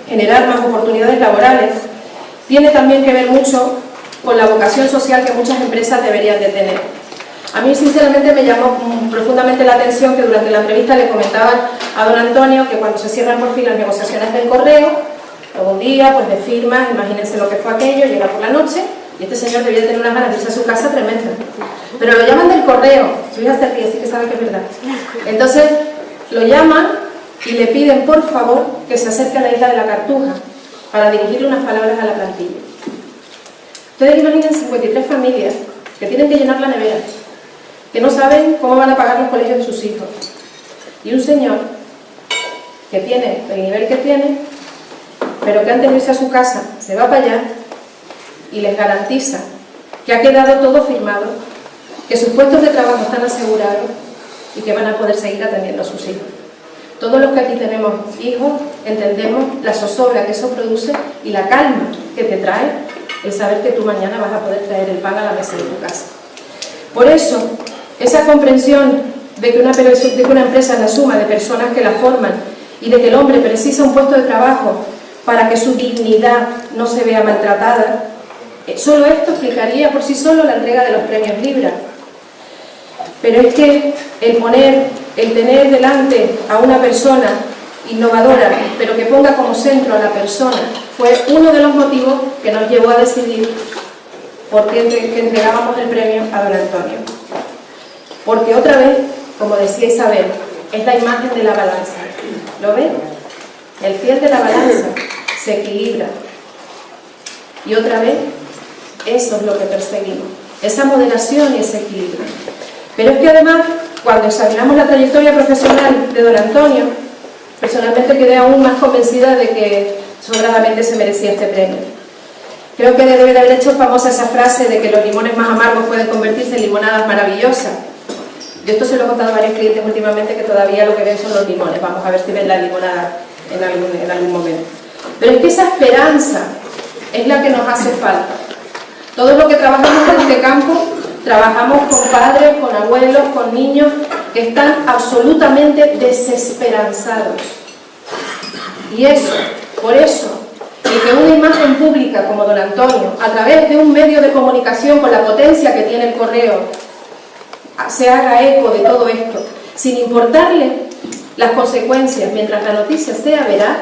generar más oportunidades laborales, tiene también que ver mucho con la vocación social que muchas empresas deberían de tener. A mí sinceramente me llamó profundamente la atención que durante la entrevista le comentaban a don Antonio que cuando se cierran por fin las negociaciones del correo, luego un día pues de firmas, imagínense lo que fue aquello, llega por la noche y este señor debía tener unas ganas de irse a su casa tremenda. Pero lo llaman del correo, su hija se ríe, así que sabe que es verdad. Entonces lo llaman y le piden por favor que se acerque a la isla de la Cartuja para dirigirle unas palabras a la plantilla. Ustedes imaginen 53 familias que tienen que llenar la nevera, que no saben cómo van a pagar los colegios de sus hijos. Y un señor que tiene el nivel que tiene, pero que antes de irse a su casa se va para allá y les garantiza que ha quedado todo firmado, que sus puestos de trabajo están asegurados y que van a poder seguir atendiendo a sus hijos. Todos los que aquí tenemos hijos entendemos la zozobra que eso produce y la calma que te trae el saber que tú mañana vas a poder traer el pan a la mesa de tu casa. Por eso, esa comprensión de que una empresa es la suma de personas que la forman y de que el hombre precisa un puesto de trabajo para que su dignidad no se vea maltratada, solo esto explicaría por sí solo la entrega de los premios Libra. Pero es que el tener delante a una persona innovadora, pero que ponga como centro a la persona, fue uno de los motivos que nos llevó a decidir por qué entregábamos el premio a don Antonio. Porque otra vez, como decía Isabel, es la imagen de la balanza. ¿Lo ven? El fiel de la balanza se equilibra. Y otra vez, eso es lo que perseguimos, esa moderación y ese equilibrio. Pero es que además, cuando examinamos la trayectoria profesional de don Antonio, personalmente quedé aún más convencida de que sobradamente se merecía este premio. Creo que debe de haber hecho famosa esa frase de que los limones más amargos pueden convertirse en limonadas maravillosas. Yo esto se lo he contado a varios clientes últimamente que todavía lo que ven son los limones. Vamos a ver si ven la limonada en algún momento. Pero es que esa esperanza es la que nos hace falta. Todos los que trabajamos en este campo, trabajamos con padres, con abuelos, con niños que están absolutamente desesperanzados. Y eso, por eso, y que una imagen pública como don Antonio, a través de un medio de comunicación con la potencia que tiene el correo, se haga eco de todo esto, sin importarle las consecuencias, mientras la noticia sea veraz.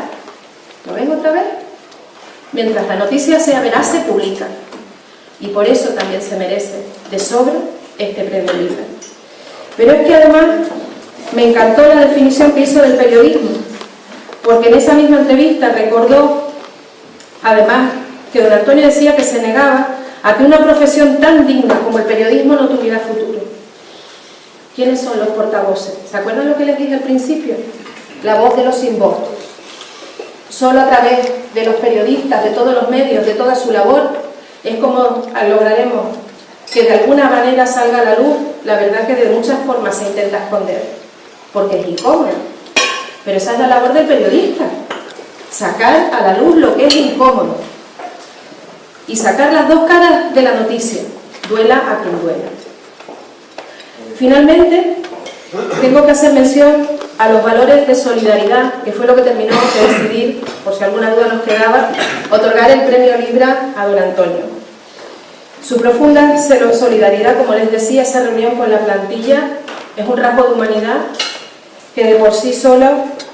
¿Lo ven otra vez? Mientras la noticia sea veraz, se publica. Y por eso también se merece de sobra este premio Libra. Pero es que además me encantó la definición que hizo del periodismo, porque en esa misma entrevista recordó, además, que don Antonio decía que se negaba a que una profesión tan digna como el periodismo no tuviera futuro. ¿Quiénes son los portavoces? ¿Se acuerdan lo que les dije al principio? La voz de los sin voz. Solo a través de los periodistas, de todos los medios, de toda su labor, es como lograremos que de alguna manera salga a la luz la verdad que de muchas formas se intenta esconder, porque es incómodo. Pero esa es la labor del periodista, sacar a la luz lo que es incómodo y sacar las dos caras de la noticia, duela a quien duela. Finalmente, tengo que hacer mención a los valores de solidaridad, que fue lo que terminamos de decidir, por si alguna duda nos quedaba, otorgar el premio Libra a don Antonio. Su profunda solidaridad, como les decía, esa reunión con la plantilla, es un rasgo de humanidad que de por sí solo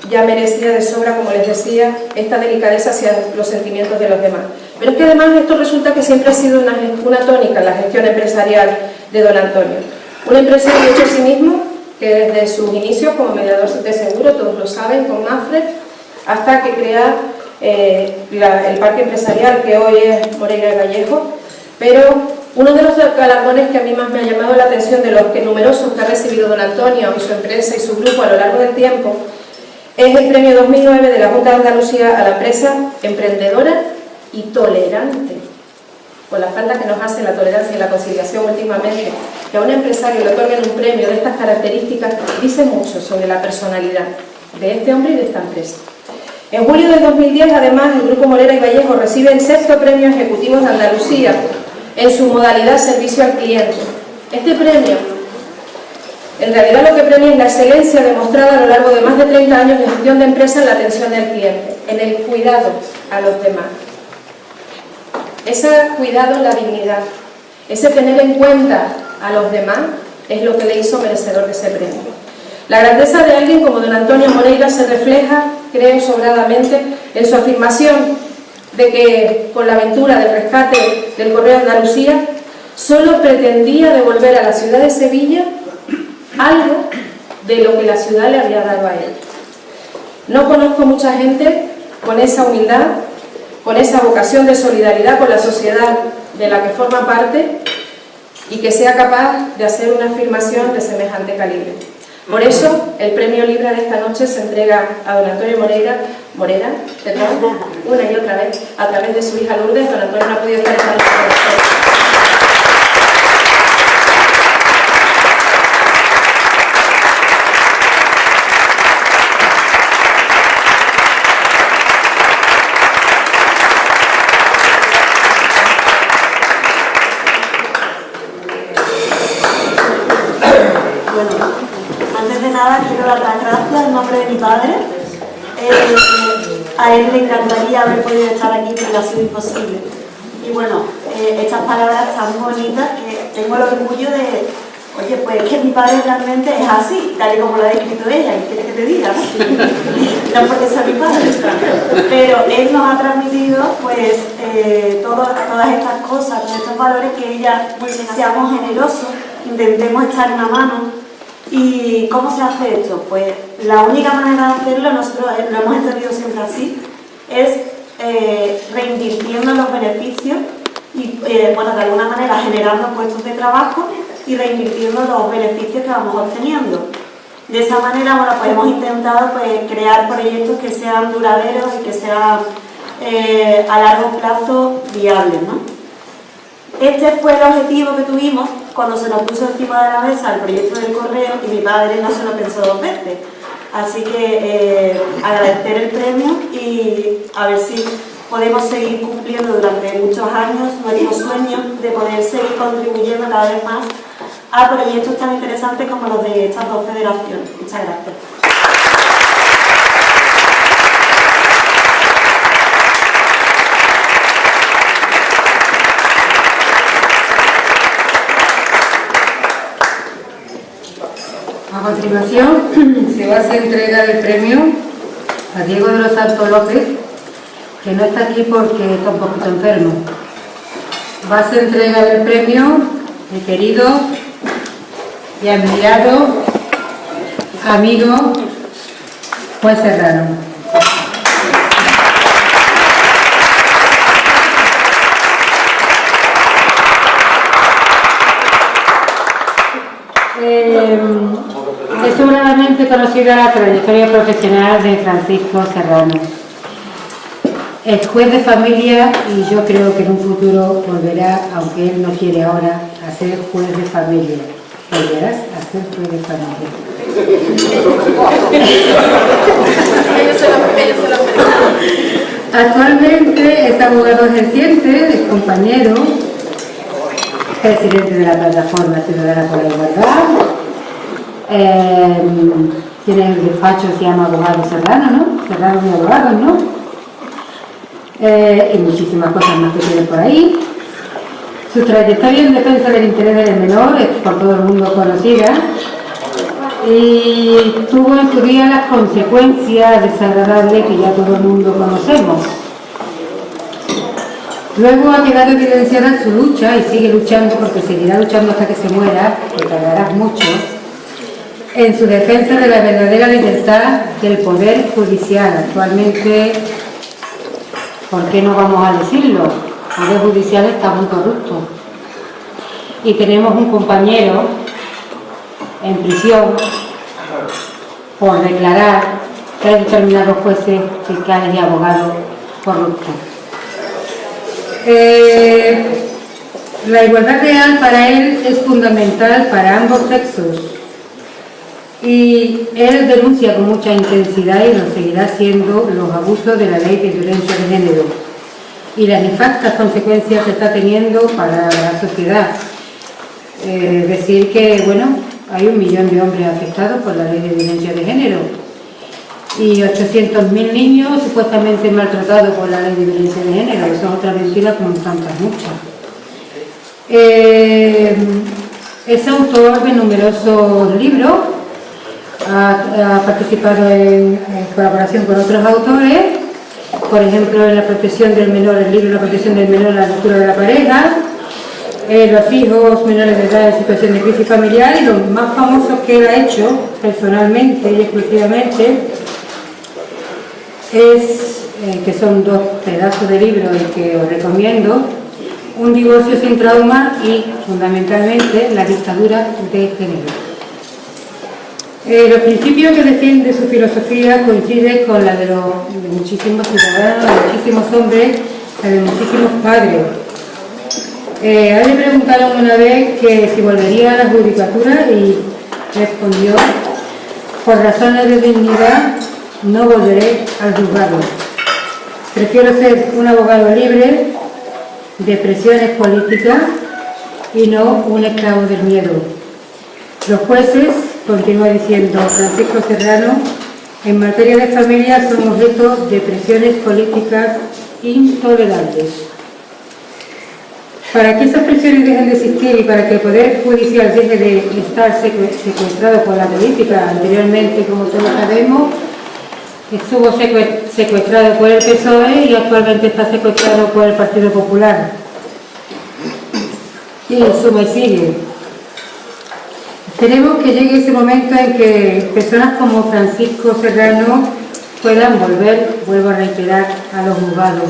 ya merecía de sobra, como les decía, esta delicadeza hacia los sentimientos de los demás. Pero es que además esto resulta que siempre ha sido una tónica en la gestión empresarial de don Antonio. Un empresario hecho a sí mismo, que desde sus inicios como mediador de seguro, todos lo saben, con Mafre, hasta que crea el parque empresarial que hoy es Moreira y Vallejo. Pero uno de los galardones que a mí más me ha llamado la atención de los que numerosos que ha recibido don Antonio y su empresa y su grupo a lo largo del tiempo es el premio 2009 de la Junta de Andalucía a la empresa emprendedora y tolerante. Con la falta que nos hace la tolerancia y la conciliación últimamente, que a un empresario le otorguen un premio de estas características dice mucho sobre la personalidad de este hombre y de esta empresa. En julio del 2010, además, el Grupo Morera y Vallejo recibe el 6º Premio Ejecutivo de Andalucía en su modalidad servicio al cliente. Este premio, en realidad lo que premia es la excelencia demostrada a lo largo de más de 30 años de gestión de empresa en la atención del cliente, en el cuidado a los demás. Ese cuidado en la dignidad, ese tener en cuenta a los demás, es lo que le hizo merecedor de ese premio. La grandeza de alguien como don Antonio Moreira se refleja, creo sobradamente, en su afirmación de que con la aventura del rescate del Correo de Andalucía solo pretendía devolver a la ciudad de Sevilla algo de lo que la ciudad le había dado a él. No conozco mucha gente con esa humildad, con esa vocación de solidaridad con la sociedad de la que forma parte y que sea capaz de hacer una afirmación de semejante calibre. Por eso, el premio Libra de esta noche se entrega a don Antonio Morera, una y otra vez, a través de su hija Lourdes. Don Antonio no ha podido estar esta noche con nosotros. Quiero dar las gracias en nombre de mi padre. A él le encantaría haber podido estar aquí, pero ha sido imposible. Y bueno, estas palabras tan bonitas que tengo el orgullo de, oye, pues es que mi padre realmente es así, tal y como lo ha descrito ella, y quiere que te diga, no porque sea mi padre, pero él nos ha transmitido pues todas estas cosas, todos estos valores que ella, seamos generosos, intentemos echar una mano. ¿Y cómo se hace esto? Pues la única manera de hacerlo, nosotros lo hemos entendido siempre así, es reinvirtiendo los beneficios y, bueno, de alguna manera generando puestos de trabajo y reinvirtiendo los beneficios que vamos obteniendo. De esa manera, bueno, pues hemos intentado pues, crear proyectos que sean duraderos y que sean a largo plazo viables, ¿no? Este fue el objetivo que tuvimos cuando se nos puso encima de la mesa el proyecto del correo y mi padre no se lo pensó dos veces. Así que agradecer el premio y a ver si podemos seguir cumpliendo durante muchos años nuestro sueño de poder seguir contribuyendo cada vez más a proyectos tan interesantes como los de estas dos federaciones. Muchas gracias. A continuación se va a hacer entrega del premio a Diego de los Santos López, que no está aquí porque está un poquito enfermo. Va a ser entrega del premio mi querido y admirado amigo Juan Serrano. Es sobradamente conocida la trayectoria profesional de Francisco Serrano. Es juez de familia y yo creo que en un futuro volverá, aunque él no quiere ahora, a ser juez de familia. Volverás a ser juez de familia. Actualmente es abogado ejerciente, es compañero, presidente de la Plataforma Ciudadana por la Igualdad, tiene el despacho que se llama Abogado Serrano, ¿no? Serrano y Abogados, ¿no? Y muchísimas cosas más que tiene por ahí. Su trayectoria en defensa del interés del menor es por todo el mundo conocida y tuvo en su día las consecuencias desagradables que ya todo el mundo conocemos. Luego ha quedado evidenciada su lucha y sigue luchando, porque seguirá luchando hasta que se muera, que tardará mucho, en su defensa de la verdadera libertad del Poder Judicial. Actualmente, ¿por qué no vamos a decirlo? El Poder Judicial está muy corrupto. Y tenemos un compañero en prisión por declarar que hay determinados jueces, fiscales y abogados corruptos. La igualdad real para él es fundamental para ambos sexos y él denuncia con mucha intensidad, y lo seguirá haciendo, los abusos de la ley de violencia de género y las nefastas consecuencias que está teniendo para la sociedad. Decir que, bueno, hay 1 millón de hombres afectados por la ley de violencia de género y 800.000 niños supuestamente maltratados por la ley de violencia de género. Eso es otra mentira como tantas muchas. Es autor de numerosos libros, ha participado en colaboración con otros autores, por ejemplo en la protección del menor, el libro La protección del menor, la ruptura de la pareja, los hijos menores de edad en situación de crisis familiar, y los más famosos que él ha hecho personalmente y exclusivamente es, que son 2 pedazos de libro y que os recomiendo: Un divorcio sin trauma y, fundamentalmente, La dictadura de género. Los principios que defiende su filosofía coinciden con la de muchísimos ciudadanos, de muchísimos hombres, la de muchísimos padres. A él le preguntaron una vez que si volvería a la judicatura y respondió: por razones de dignidad no volveré al juzgado. Prefiero ser un abogado libre de presiones políticas y no un esclavo del miedo. Los jueces, continúa diciendo Francisco Serrano, en materia de familia son objeto de presiones políticas intolerables. Para que esas presiones dejen de existir y para que el Poder Judicial deje de estar secuestrado por la política, anteriormente, como todos sabemos, estuvo secuestrado por el PSOE y actualmente está secuestrado por el Partido Popular. Y suma y sigue. Esperemos que llegue ese momento en que personas como Francisco Serrano puedan volver, vuelvo a reiterar, a los juzgados.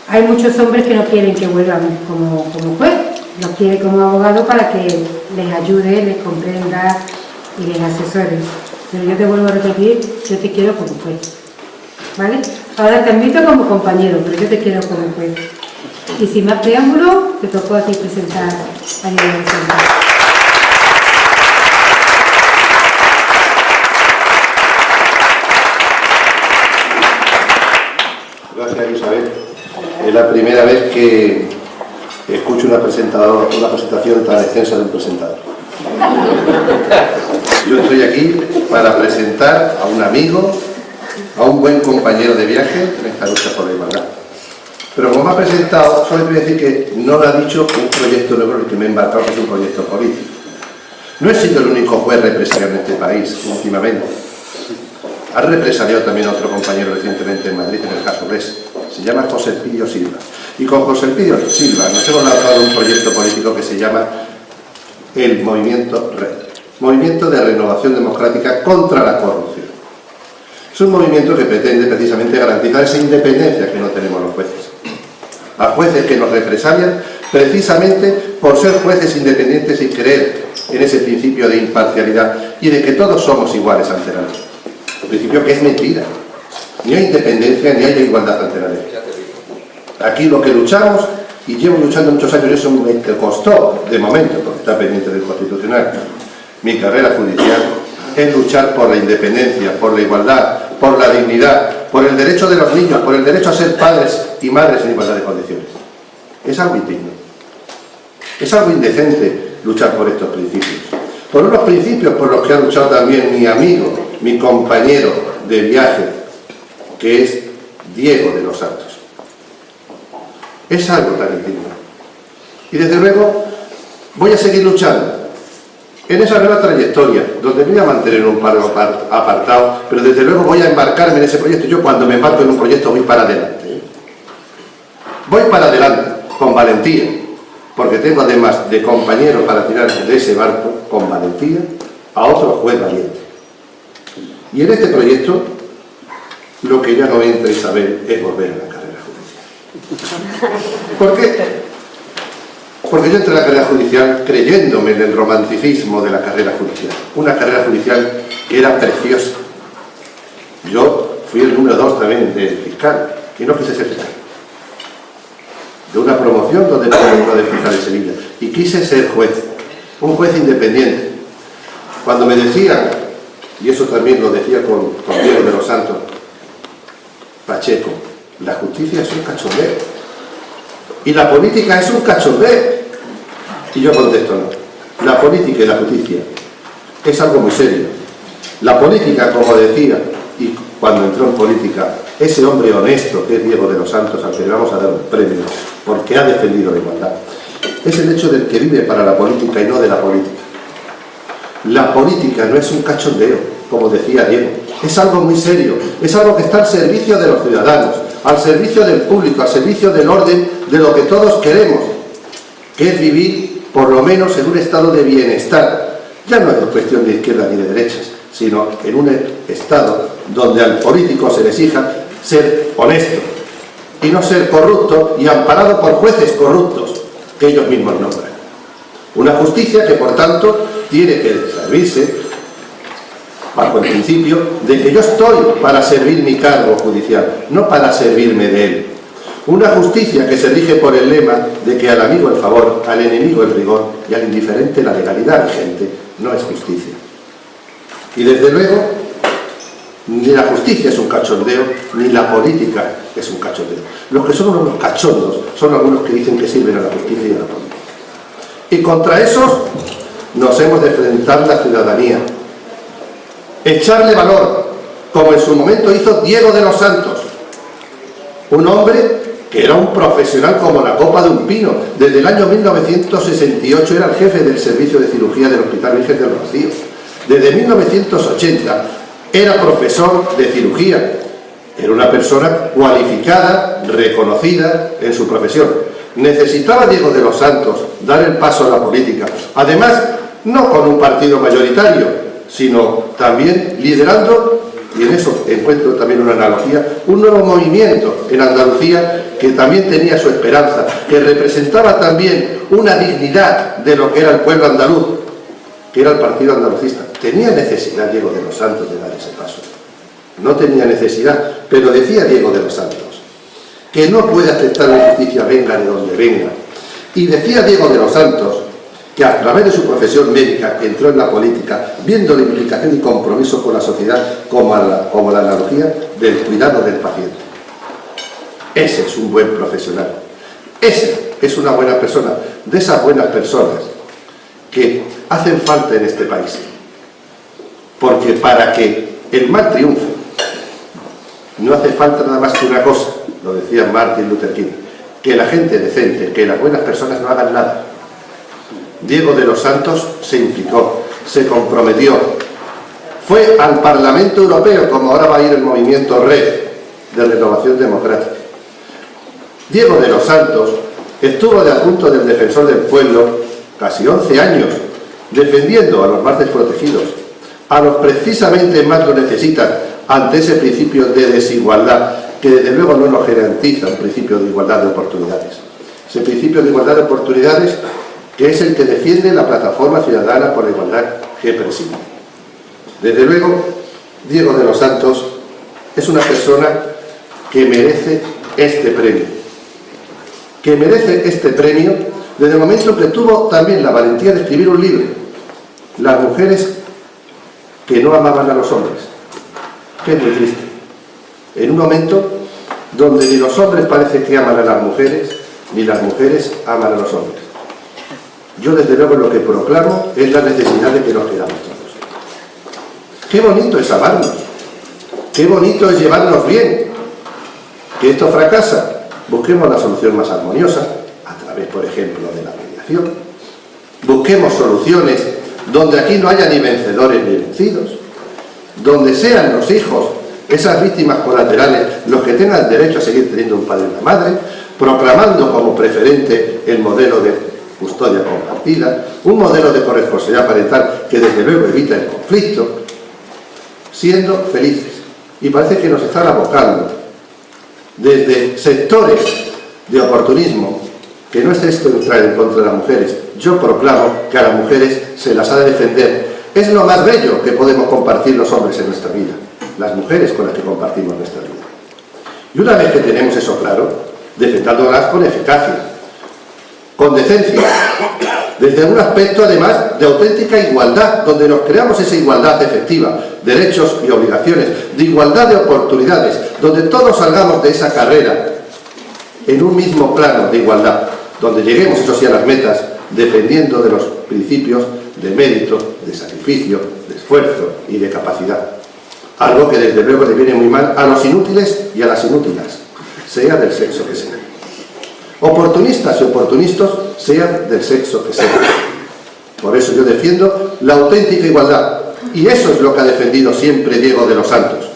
Hay muchos hombres que no quieren que vuelvan como juez, los quiere como abogado para que les ayude, les comprenda y les asesore. Pero yo te vuelvo a repetir, yo te quiero como juez, ¿vale? Ahora te invito como compañero, pero yo te quiero como juez. Y sin más preámbulo, te tocó a ti presentar a nivel nacional. Gracias, Isabel. Es la primera vez que escucho una presentación tan extensa de un presentador. Yo estoy aquí para presentar a un amigo, a un buen compañero de viaje en esta lucha por la igualdad. Pero como me ha presentado, solo te voy a decir que no me ha dicho un proyecto nuevo en el que me he embarcado, que es un proyecto político. No he sido el único juez represaliado en este país últimamente. Ha represaliado también a otro compañero recientemente en Madrid, en el caso Bres. Se llama José Elpidio Silva. Y con José Elpidio Silva nos hemos lanzado un proyecto político que se llama el Movimiento Red. Movimiento de Renovación Democrática contra la Corrupción. Es un movimiento que pretende precisamente garantizar esa independencia que no tenemos los jueces. A jueces que nos represalian precisamente por ser jueces independientes y creer en ese principio de imparcialidad y de que todos somos iguales ante la ley. Un principio que es mentira. Ni hay independencia ni hay igualdad ante la ley. Aquí lo que luchamos, y llevo luchando muchos años, y eso me costó de momento, porque está pendiente del Constitucional, mi carrera judicial, es luchar por la independencia, por la igualdad, por la dignidad, por el derecho de los niños, por el derecho a ser padres y madres en igualdad de condiciones. Es algo indigno. Es algo indecente luchar por estos principios. Por unos principios por los que ha luchado también mi amigo, mi compañero de viaje, que es Diego de los Santos. Es algo tan indigno. Y desde luego voy a seguir luchando en esa nueva trayectoria, donde me voy a mantener un par apartado, pero desde luego voy a embarcarme en ese proyecto. Yo cuando me embarco en un proyecto voy para adelante. Voy para adelante, con valentía, porque tengo además de compañero para tirar de ese barco, con valentía, a otro juez valiente. Y en este proyecto, lo que ya no entra Isabel es volver a la carrera judicial. ¿Por qué? Porque yo entré en la carrera judicial creyéndome en el romanticismo de la carrera judicial. Una carrera judicial que era preciosa. Yo fui el número 2 también del fiscal, y no quise ser fiscal. De una promoción donde no de fiscal de Sevilla. Y quise ser juez, un juez independiente. Cuando me decían, y eso también lo decía con Diego de los Santos, Pacheco, la justicia es un cachondeo. Y la política es un cachondeo. Y yo contesto, no. La política y la justicia es algo muy serio. La política, como decía, y cuando entró en política, ese hombre honesto que es Diego de los Santos, al que le vamos a dar un premio, porque ha defendido la igualdad, es el hecho del que vive para la política y no de la política. La política no es un cachondeo, como decía Diego. Es algo muy serio. Es algo que está al servicio de los ciudadanos, al servicio del público, al servicio del orden, de lo que todos queremos, que es vivir por lo menos en un estado de bienestar. Ya no es cuestión de izquierda ni de derechas, sino en un estado donde al político se le exija ser honesto y no ser corrupto y amparado por jueces corruptos que ellos mismos nombran. Una justicia que, por tanto, tiene que servirse bajo el principio de que yo estoy para servir mi cargo judicial, no para servirme de él. Una justicia que se rige por el lema de que al amigo el favor, al enemigo el rigor y al indiferente la legalidad vigente no es justicia. Y desde luego, ni la justicia es un cachondeo, ni la política es un cachondeo. Los que son unos cachondos son algunos que dicen que sirven a la justicia y a la política. Y contra esos nos hemos de enfrentar la ciudadanía. Echarle valor, como en su momento hizo Diego de los Santos, un hombre que era un profesional como la copa de un pino. Desde el año 1968 era el jefe del servicio de cirugía del Hospital Virgen del Rocío. Desde 1980 era profesor de cirugía. Era una persona cualificada, reconocida en su profesión. Necesitaba Diego de los Santos dar el paso a la política. Además, no con un partido mayoritario, sino también liderando, y en eso encuentro también una analogía, un nuevo movimiento en Andalucía que también tenía su esperanza, que representaba también una dignidad de lo que era el pueblo andaluz, que era el partido andalucista. Tenía necesidad Diego de los Santos de dar ese paso. No tenía necesidad, pero decía Diego de los Santos que no puede aceptar la injusticia venga de donde venga. Y decía Diego de los Santos que a través de su profesión médica entró en la política, viendo la implicación y compromiso con la sociedad como la analogía del cuidado del paciente. Ese es un buen profesional. Ese es una buena persona, de esas buenas personas que hacen falta en este país. Porque para que el mal triunfe, no hace falta nada más que una cosa, lo decía Martin Luther King, que la gente decente, que las buenas personas no hagan nada. Diego de los Santos se implicó, se comprometió, fue al Parlamento Europeo, como ahora va a ir el movimiento RED, de Renovación Democrática. Diego de los Santos estuvo de adjunto del Defensor del Pueblo casi 11 años, defendiendo a los más desprotegidos, a los precisamente más lo necesitan, ante ese principio de desigualdad, que desde luego no nos garantiza un principio de igualdad de oportunidades. ese principio de igualdad de oportunidades que es el que defiende la Plataforma Ciudadana por la Igualdad que presido. Desde luego, Diego de los Santos es una persona que merece este premio. Que merece este premio desde el momento que tuvo también la valentía de escribir un libro, Las mujeres que no amaban a los hombres, que es muy triste. En un momento donde ni los hombres parece que aman a las mujeres, ni las mujeres aman a los hombres. Yo desde luego lo que proclamo es la necesidad de que nos queramos todos. Qué bonito es amarnos, qué bonito es llevarnos bien. Que esto fracasa, busquemos la solución más armoniosa, a través, por ejemplo, de la mediación. Busquemos soluciones donde aquí no haya ni vencedores ni vencidos, donde sean los hijos, esas víctimas colaterales, los que tengan derecho a seguir teniendo un padre y una madre, proclamando como preferente el modelo de custodia compartida, un modelo de corresponsabilidad parental que desde luego evita el conflicto, siendo felices. Y parece que nos están abocando desde sectores de oportunismo, que no es esto entrar en contra de las mujeres. Yo proclamo que a las mujeres se las ha de defender. Es lo más bello que podemos compartir los hombres en nuestra vida, las mujeres con las que compartimos nuestra vida. Y una vez que tenemos eso claro, defendándolas con eficacia, con decencia, desde un aspecto además de auténtica igualdad, donde nos creamos esa igualdad efectiva, derechos y obligaciones, de igualdad de oportunidades, donde todos salgamos de esa carrera en un mismo plano de igualdad, donde lleguemos, eso sí, a las metas, dependiendo de los principios de mérito, de sacrificio, de esfuerzo y de capacidad. Algo que desde luego le viene muy mal a los inútiles y a las inútilas, sea del sexo que sea. Oportunistas y oportunistas, sean del sexo que sea. Por eso yo defiendo la auténtica igualdad. Y eso es lo que ha defendido siempre Diego de los Santos,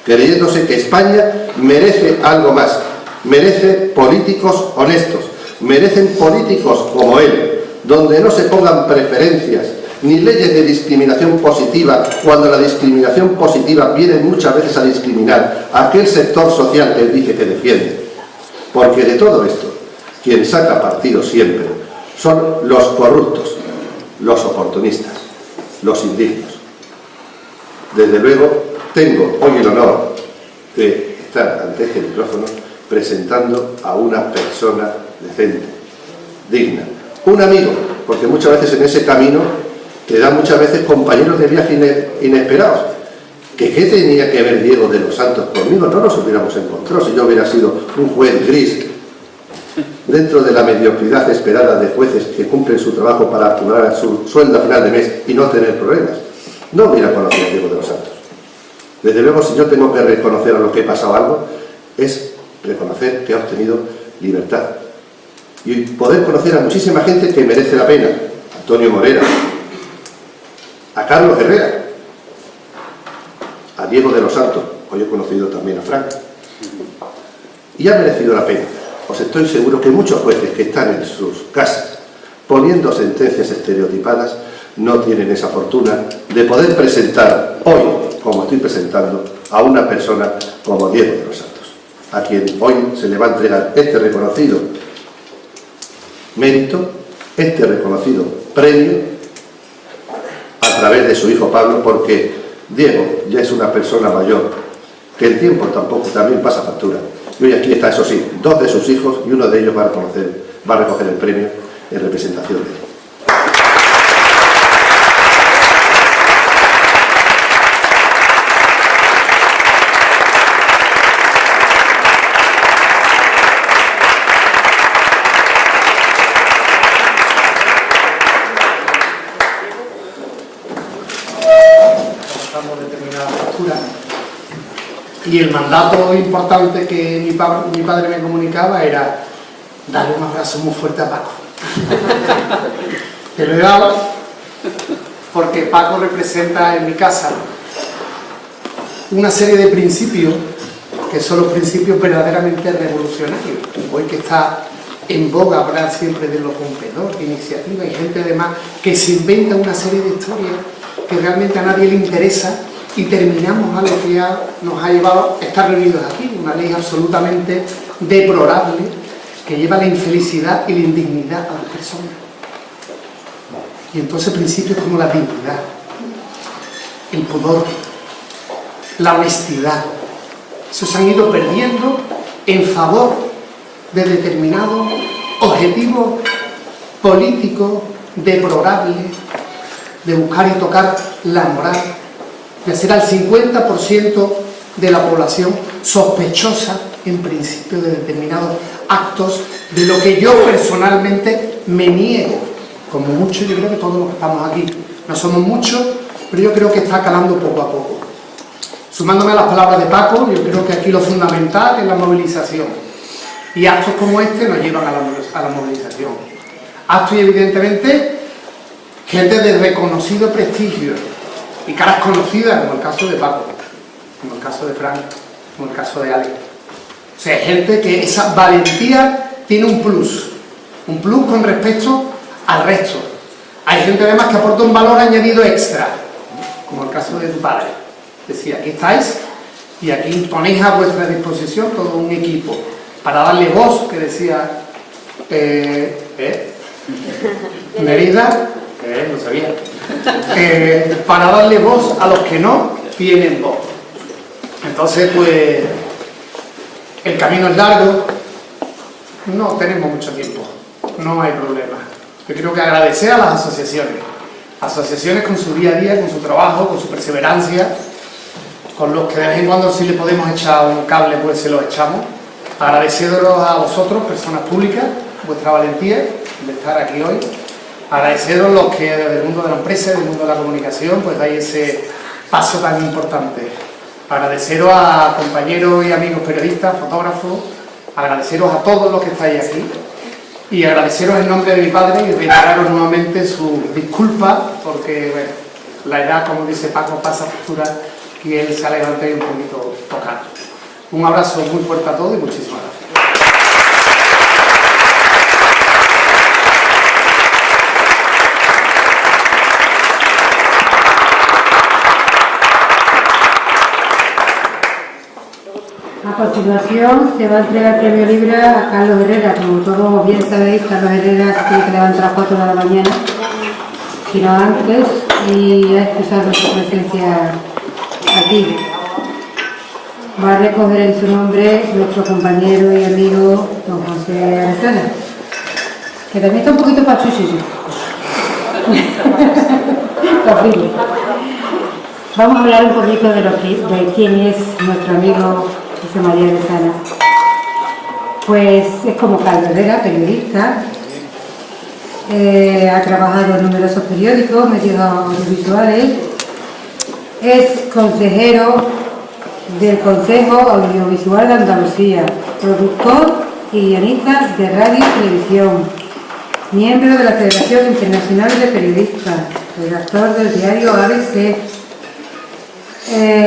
creyéndose que España merece algo más. Merece políticos honestos, merecen políticos como él, donde no se pongan preferencias ni leyes de discriminación positiva, cuando la discriminación positiva viene muchas veces a discriminar a aquel sector social que él dice que defiende. Porque de todo esto, quien saca partido siempre son los corruptos, los oportunistas, los indignos. Desde luego, tengo hoy el honor de estar ante este micrófono presentando a una persona decente, digna, un amigo, porque muchas veces en ese camino te dan muchas veces compañeros de viaje inesperados. ¿Qué tenía que ver Diego de los Santos conmigo? No nos hubiéramos encontrado si yo hubiera sido un juez gris dentro de la mediocridad esperada de jueces que cumplen su trabajo para acumular su sueldo a final de mes y no tener problemas. No hubiera conocido a Diego de los Santos. Desde luego, si yo tengo que reconocer a los que he pasado algo, es reconocer que ha obtenido libertad y poder conocer a muchísima gente que merece la pena. Antonio Morera, a Carlos Herrera, a Diego de los Santos, hoy he conocido también a Frank, y ha merecido la pena. Os estoy seguro que muchos jueces que están en sus casas poniendo sentencias estereotipadas no tienen esa fortuna de poder presentar hoy, como estoy presentando, a una persona como Diego de los Santos, a quien hoy se le va a entregar este reconocido mérito, este reconocido premio, a través de su hijo Pablo, porque Diego ya es una persona mayor, que el tiempo también pasa factura. Y hoy aquí está, eso sí, 2 de sus hijos, y uno de ellos va a recoger el premio en representación de él. Y el mandato importante que mi padre me comunicaba era darle un abrazo muy fuerte a Paco. Te lo he dado porque Paco representa en mi casa una serie de principios que son los principios verdaderamente revolucionarios. Hoy que está en boga hablar siempre de los rompedores, de iniciativa y gente además que se inventa una serie de historias que realmente a nadie le interesa. Y terminamos a lo que ya nos ha llevado a estar reunidos aquí, una ley absolutamente deplorable, que lleva la infelicidad y la indignidad a las personas. Y entonces principios como la dignidad, el pudor, la honestidad, se han ido perdiendo en favor de determinados objetivos políticos deplorables, de buscar y tocar la moral, de hacer al 50% de la población sospechosa en principio de determinados actos, de lo que yo personalmente me niego. Como mucho, yo creo que todos los que estamos aquí, no somos muchos, pero yo creo que está calando poco a poco. Sumándome a las palabras de Paco, yo creo que aquí lo fundamental es la movilización. Y actos como este nos llevan a la movilización. Actos y evidentemente gente de reconocido prestigio y caras conocidas, como el caso de Paco, como el caso de Frank, como el caso de Alex. O sea, gente que esa valentía tiene un plus con respecto al resto. Hay gente además que aporta un valor añadido extra, como el caso de tu padre. Decía, aquí estáis y aquí ponéis a vuestra disposición todo un equipo para darle voz, que decía Mérida, no sabía, para darle voz a los que no tienen voz. Entonces, pues, el camino es largo, no tenemos mucho tiempo, no hay problema. Yo creo que agradecer a las asociaciones con su día a día, con su trabajo, con su perseverancia, con los que de vez en cuando si le podemos echar un cable, pues se lo echamos. Agradeceros a vosotros, personas públicas, vuestra valentía de estar aquí hoy. Agradeceros los que del mundo de la empresa, del mundo de la comunicación, pues dais ese paso tan importante. Agradeceros a compañeros y amigos periodistas, fotógrafos, agradeceros a todos los que estáis aquí y agradeceros en nombre de mi padre y reiteraros nuevamente sus disculpas porque, bueno, la edad, como dice Paco, pasa factura y él se ha levantado un poquito tocado. Un abrazo muy fuerte a todos y muchísimas gracias. A continuación se va a entregar el premio Libra a Carlos Herrera. Como todos bien sabéis, Carlos Herrera se tiene que levantar a las 4 de la mañana, sino antes, y ha expresado su presencia aquí. Va a recoger en su nombre nuestro compañero y amigo don José Arezana, que también está un poquito pachuchillo. Vamos a hablar un poquito de quién es nuestro amigo José María Arezana. Pues es como Carlos Herrera, periodista, ha trabajado en numerosos periódicos, medios audiovisuales, es consejero del Consejo Audiovisual de Andalucía, productor y guionista de radio y televisión, miembro de la Federación Internacional de Periodistas, redactor del diario ABC,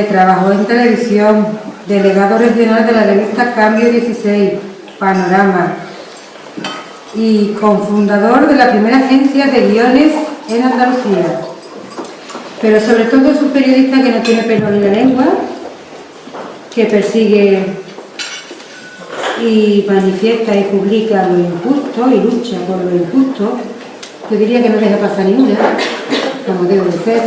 trabajó en televisión, delegado regional de la revista Cambio 16, Panorama, y cofundador de la primera agencia de guiones en Andalucía. Pero sobre todo es un periodista que no tiene pelo en la lengua, que persigue y manifiesta y publica lo injusto y lucha por lo injusto. Yo diría que no deja pasar ninguna, como debe de ser.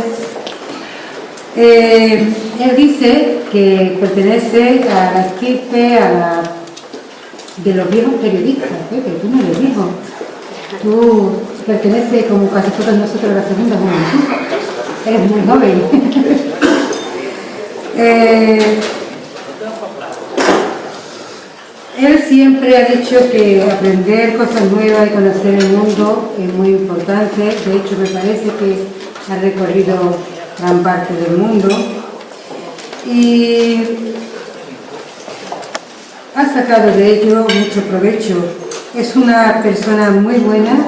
Él dice que pertenece a la estirpe de los viejos periodistas, pero tú no eres viejo. Tú perteneces, como casi todos nosotros, a la segunda juventud. Eres muy joven. Él siempre ha dicho que aprender cosas nuevas y conocer el mundo es muy importante. De hecho, me parece que ha recorrido gran parte del mundo y ha sacado de ello mucho provecho. Es una persona muy buena,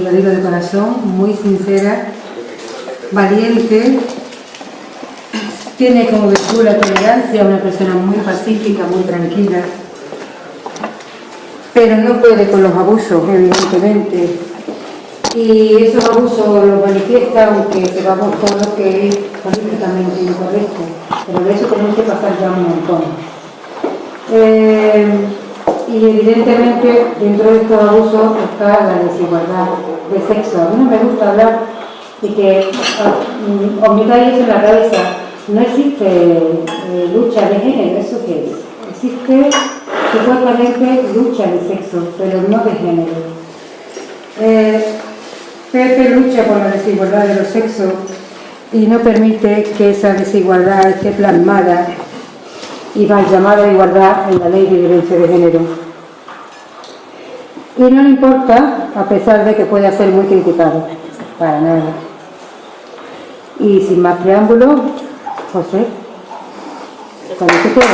lo digo de corazón, muy sincera, valiente. Tiene como virtud la tolerancia, una persona muy pacífica, muy tranquila, pero no puede con los abusos, evidentemente. Y esos abusos los manifiesta aunque sepamos todo lo que es políticamente incorrecto, pero de eso tenemos que pasar ya un montón. Y evidentemente dentro de estos abusos está la desigualdad de sexo. A mí no me gusta hablar y que os metáis eso en la cabeza. No existe lucha de género, ¿eso qué es? Existe supuestamente lucha de sexo, pero no de género. Pepe lucha por la desigualdad de los sexos y no permite que esa desigualdad esté plasmada y mal llamada igualdad en la ley de violencia de género. Y no le importa, a pesar de que pueda ser muy criticado, para nada. Y sin más preámbulos, José, cuando tú quieras.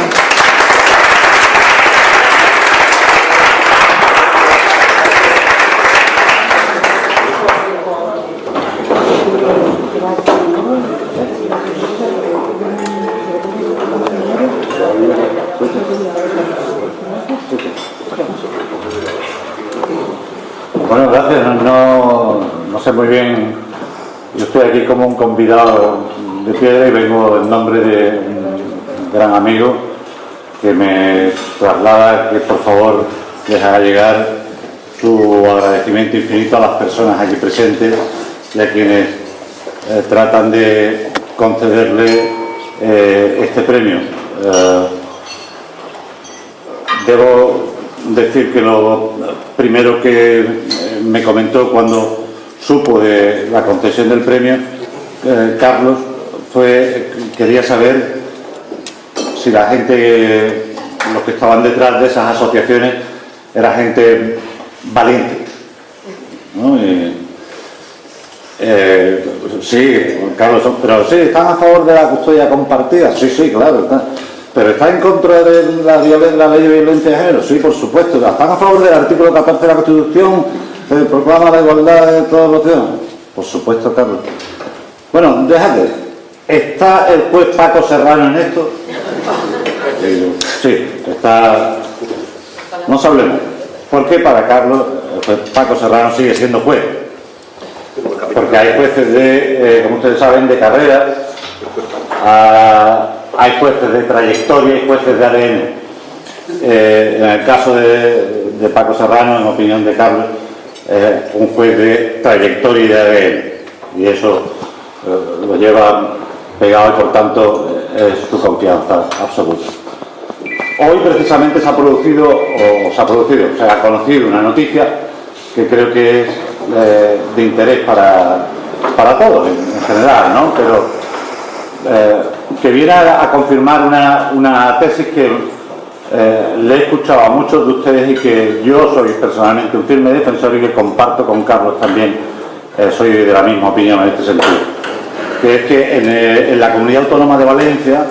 Bueno, gracias. No sé muy bien. Yo estoy aquí como un convidado de piedra y vengo en nombre de un gran amigo que me traslada que por favor les haga llegar su agradecimiento infinito a las personas aquí presentes y a quienes tratan de concederle este premio. Debo decir que lo primero que me comentó cuando supo de la concesión del premio, Carlos, quería saber si la gente, los que estaban detrás de esas asociaciones, era gente valiente, ¿no? Sí, Carlos, pero sí, ¿están a favor de la custodia compartida? Sí, claro, está. ¿Pero está en contra de la ley de violencia de género? Sí, por supuesto. ¿Están a favor del artículo 14 de la Constitución que proclama la igualdad de todos los ciudadanos? Por supuesto, Carlos. Bueno, déjate. ¿Está el juez Paco Serrano en esto? Sí, está. No se hablemos. ¿Por qué para Carlos el juez Paco Serrano sigue siendo juez? Porque hay jueces de, como ustedes saben, de carrera. Hay jueces de trayectoria y jueces de ADN. En el caso de Paco Serrano, en opinión de Carlos, un juez de trayectoria y de ADN. Y eso lo lleva pegado y por tanto es su confianza absoluta. Hoy precisamente se ha conocido una noticia que creo que es de interés para todos en general, ¿no? Pero que viene a confirmar una tesis que le he escuchado a muchos de ustedes y que yo soy personalmente un firme defensor y que comparto con Carlos también, soy de la misma opinión en este sentido, que es que en la Comunidad Autónoma de Valencia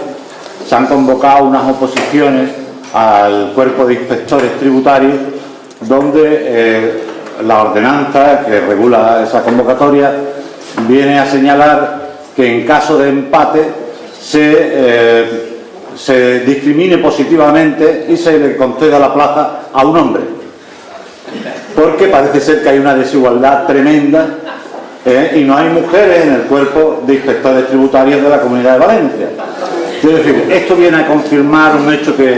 se han convocado unas oposiciones al cuerpo de inspectores tributarios donde la ordenanza que regula esa convocatoria viene a señalar que en caso de empate se discrimine positivamente y se le conceda la plaza a un hombre, porque parece ser que hay una desigualdad tremenda y no hay mujeres en el cuerpo de inspectores tributarios de la Comunidad de Valencia. Es decir, esto viene a confirmar un hecho que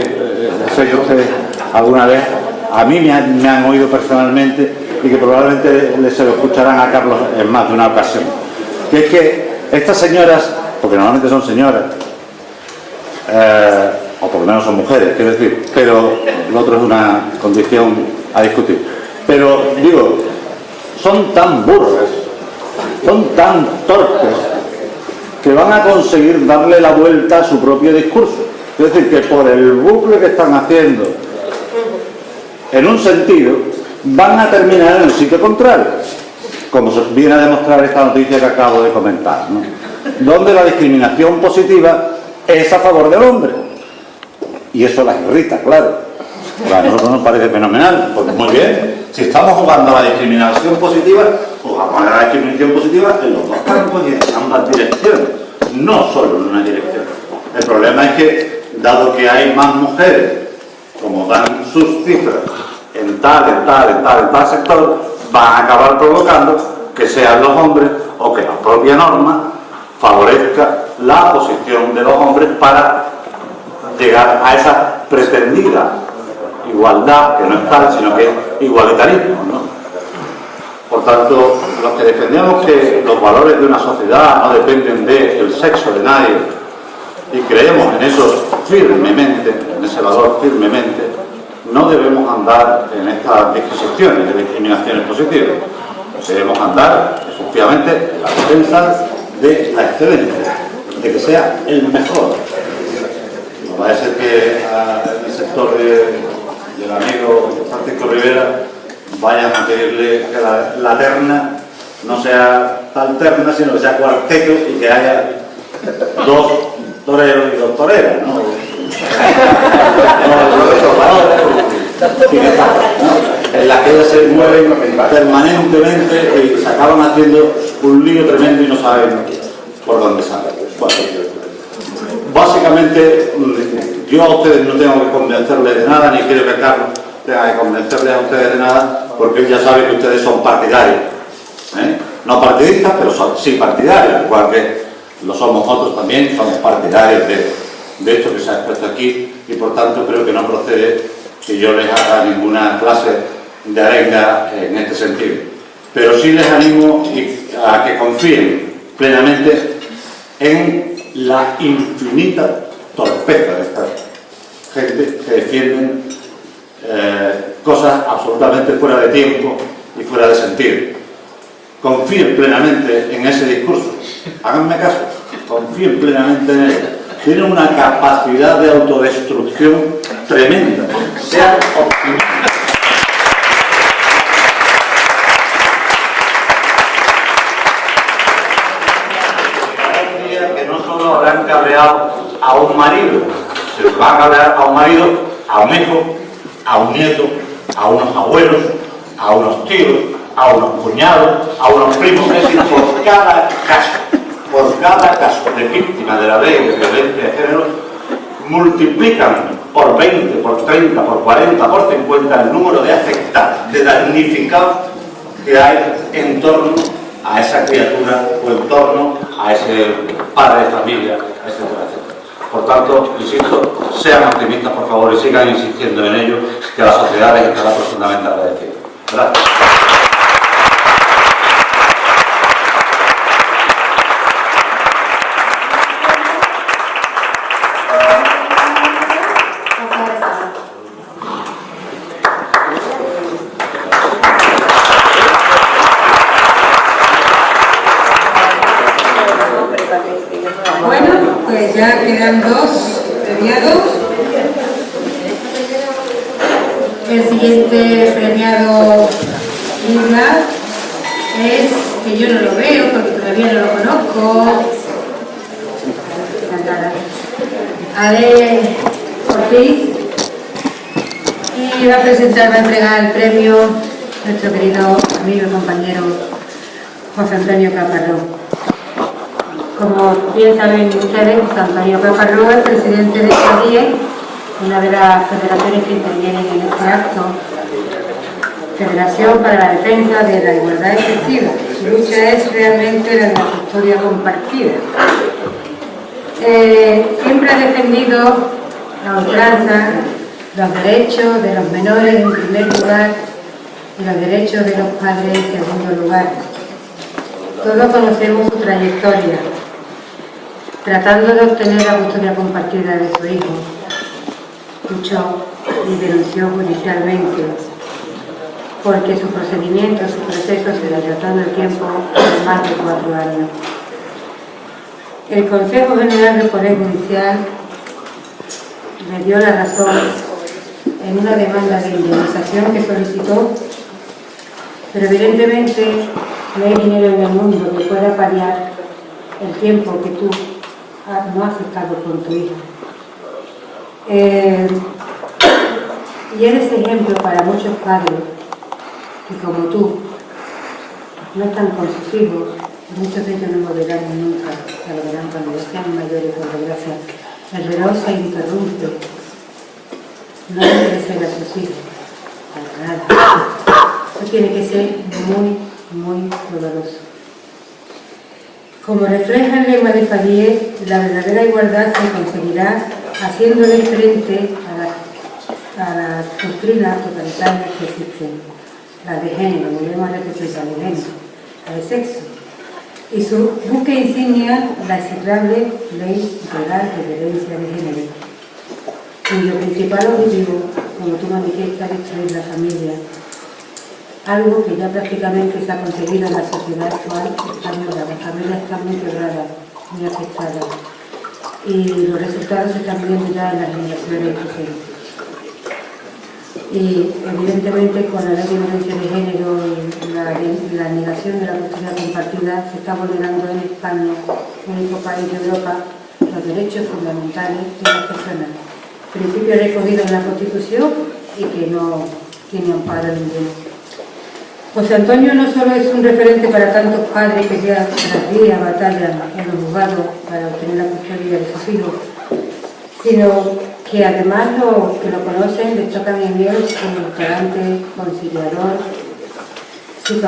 sé que ustedes alguna vez a mí me han oído personalmente y que probablemente se lo escucharán a Carlos en más de una ocasión, que es que estas señoras, porque normalmente son señoras, o por lo menos son mujeres, quiero decir, pero lo otro es una condición a discutir. Pero digo, son tan burras, son tan torpes, que van a conseguir darle la vuelta a su propio discurso. Es decir, que por el bucle que están haciendo, en un sentido, van a terminar en el sitio contrario, como viene a demostrar esta noticia que acabo de comentar, ¿no? Donde la discriminación positiva es a favor del hombre. Y eso las irrita, claro. A nosotros nos parece fenomenal, porque muy bien, si estamos jugando a la discriminación positiva, pues vamos a la discriminación positiva en los dos campos y en ambas direcciones, no solo en una dirección. El problema es que, dado que hay más mujeres, como dan sus cifras, en tal sector, van a acabar provocando que sean los hombres o que la propia norma favorezca la posición de los hombres para llegar a esa pretendida igualdad, que no es tal, sino que es igualitarismo, ¿no? Por tanto, los que defendemos que los valores de una sociedad no dependen del sexo de nadie y creemos en eso firmemente, en ese valor firmemente, no debemos andar en estas disquisiciones de discriminaciones positivas. Debemos andar, efectivamente, en la defensa de la excelencia, de que sea el mejor. No va a ser que el sector del amigo Francisco Rivera vayan a pedirle que la terna no sea tal terna, sino que sea cuarteto y que haya 2 toreros y 2 toreras, ¿no? En la que ellos se mueven permanentemente y se acaban haciendo un lío tremendo y no saben por dónde salen. Bueno, básicamente, yo a ustedes no tengo que convencerles de nada, ni quiero que Carlos tenga que convencerles a ustedes de nada, porque él ya sabe que ustedes son partidarios, no partidistas, pero sí partidarios, igual que lo somos otros también, somos partidarios de esto que se ha expuesto aquí, y por tanto creo que no procede que yo les haga ninguna clase de arenga en este sentido. Pero sí les animo a que confíen plenamente en la infinita torpeza de esta gente que defienden cosas absolutamente fuera de tiempo y fuera de sentido. Confíen plenamente en ese discurso, háganme caso, confíen plenamente en él. Tienen una capacidad de autodestrucción tremenda. Sean optimistas. Que no solo habrán cabreado a un marido, se van a cabrear a un marido, a un hijo, a un nieto, a unos abuelos, a unos tíos, a unos cuñados, a unos primos, es decir, por cada caso de víctima de la ley de violencia de género, multiplican por 20, por 30, por 40, por 50 el número de afectados, de damnificados que hay en torno a esa criatura o en torno a ese padre de familia, etcétera, etcétera. Por tanto, insisto, sean optimistas, por favor, y sigan insistiendo en ello, que la sociedad les estará profundamente agradecida. Gracias. Bueno, pues ya quedan 2 premiados. El siguiente premiado Isla es, que yo no lo veo porque todavía no lo conozco, Ale Ortiz, y va a presentar, va a entregar el premio nuestro querido amigo y compañero José Antonio Caparrós. Como bien saben ustedes, José Antonio Caparrós es presidente de CODIE, una de las federaciones que intervienen en este acto, Federación para la Defensa de la Igualdad Efectiva. Su lucha es realmente la de la custodia compartida. Siempre ha defendido a ultranza los derechos de los menores en primer lugar y los derechos de los padres en segundo lugar. Todos conocemos su trayectoria, tratando de obtener la custodia compartida de su hijo. Luchó y denunció judicialmente, porque su procedimiento, su proceso se dilató en el tiempo de más de 4 años. El Consejo General del Poder Judicial le dio la razón en una demanda de indemnización que solicitó, pero evidentemente no hay dinero en el mundo que pueda paliar el tiempo que tú no has estado con tu hijo. Y eres ejemplo para muchos padres que, como tú, no están con sus hijos. Muchos de ellos no volverán nunca, se lo verán cuando ya sean mayores, por desgracia. El reloj se interrumpe. No debe ser a sus hijos, para nada. Eso tiene que ser muy, muy doloroso. Como refleja el lema de Fadie, la verdadera igualdad se conseguirá haciéndole frente a las doctrinas totalitarias que existen, las de género, volvemos a repetir, la de género, la de sexo, y su buque insignia, la execrable ley integral de violencia de género, cuyo principal objetivo, como tú manifiestas, es destruir la familia, algo que ya prácticamente se ha conseguido en la sociedad actual española. La familia está muy quebrada, muy afectada, y los resultados se están viendo ya en las generaciones presentes. Y evidentemente con la ley de violencia de género y la negación de la custodia compartida se está vulnerando en España, único país de Europa, los derechos fundamentales de las personas, principio recogido en la Constitución y que no tiene amparo ninguno. José Antonio no solo es un referente para tantos padres que día tras día batallan en los juzgados para obtener la custodia de sus hijos, sino que además los que lo conocen destacan en él como talante, conciliador, su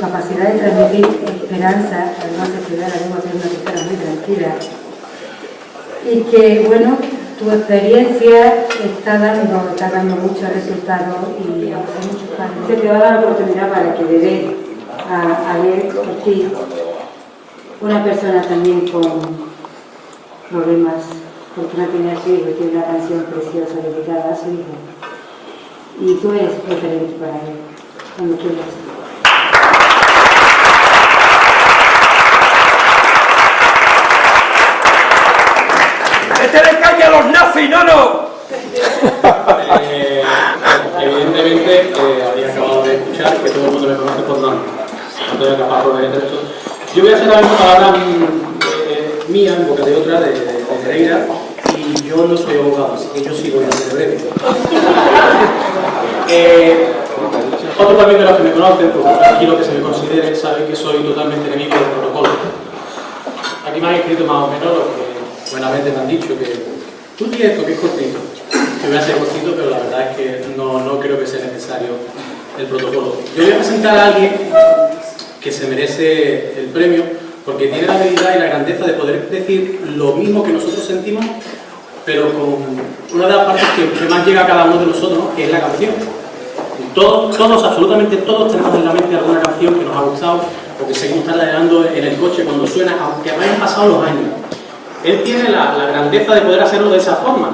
capacidad de transmitir esperanza, además de cuidar a la lengua, que es una persona muy tranquila, y que, bueno, tu experiencia está dando muchos resultados y se te va a dar la oportunidad para que le dé a leer por ti una persona también con problemas, porque no tiene a su hijo, tiene una canción preciosa dedicada a su hijo. Y tú eres referente para él, cuando quieras. ¡Métele caña a los nazis, no! Evidentemente, había acabado de escuchar que todo el mundo me conoce por nombre. No tengo capaz de esto. Yo voy a hacer la misma palabra mía en boca de otra, de Nereida, y yo no soy abogado, así que yo sí voy a ser breve. Otro también de los que me conocen, porque aquí lo que se me considere, saben que soy totalmente enemigo del protocolo. Aquí me han escrito más o menos lo que buenamente me han dicho, que tú tienes esto, que es cortito. Que voy a ser cortito, pero la verdad es que no creo que sea necesario el protocolo. Yo voy a presentar a alguien que se merece el premio porque tiene la habilidad y la grandeza de poder decir lo mismo que nosotros sentimos, pero con una de las partes que más llega a cada uno de nosotros, ¿no? Que es la canción. Todos, absolutamente todos, tenemos en la mente alguna canción que nos ha gustado o que seguimos tarareando en el coche cuando suena, aunque hayan pasado los años. Él tiene la grandeza de poder hacerlo de esa forma.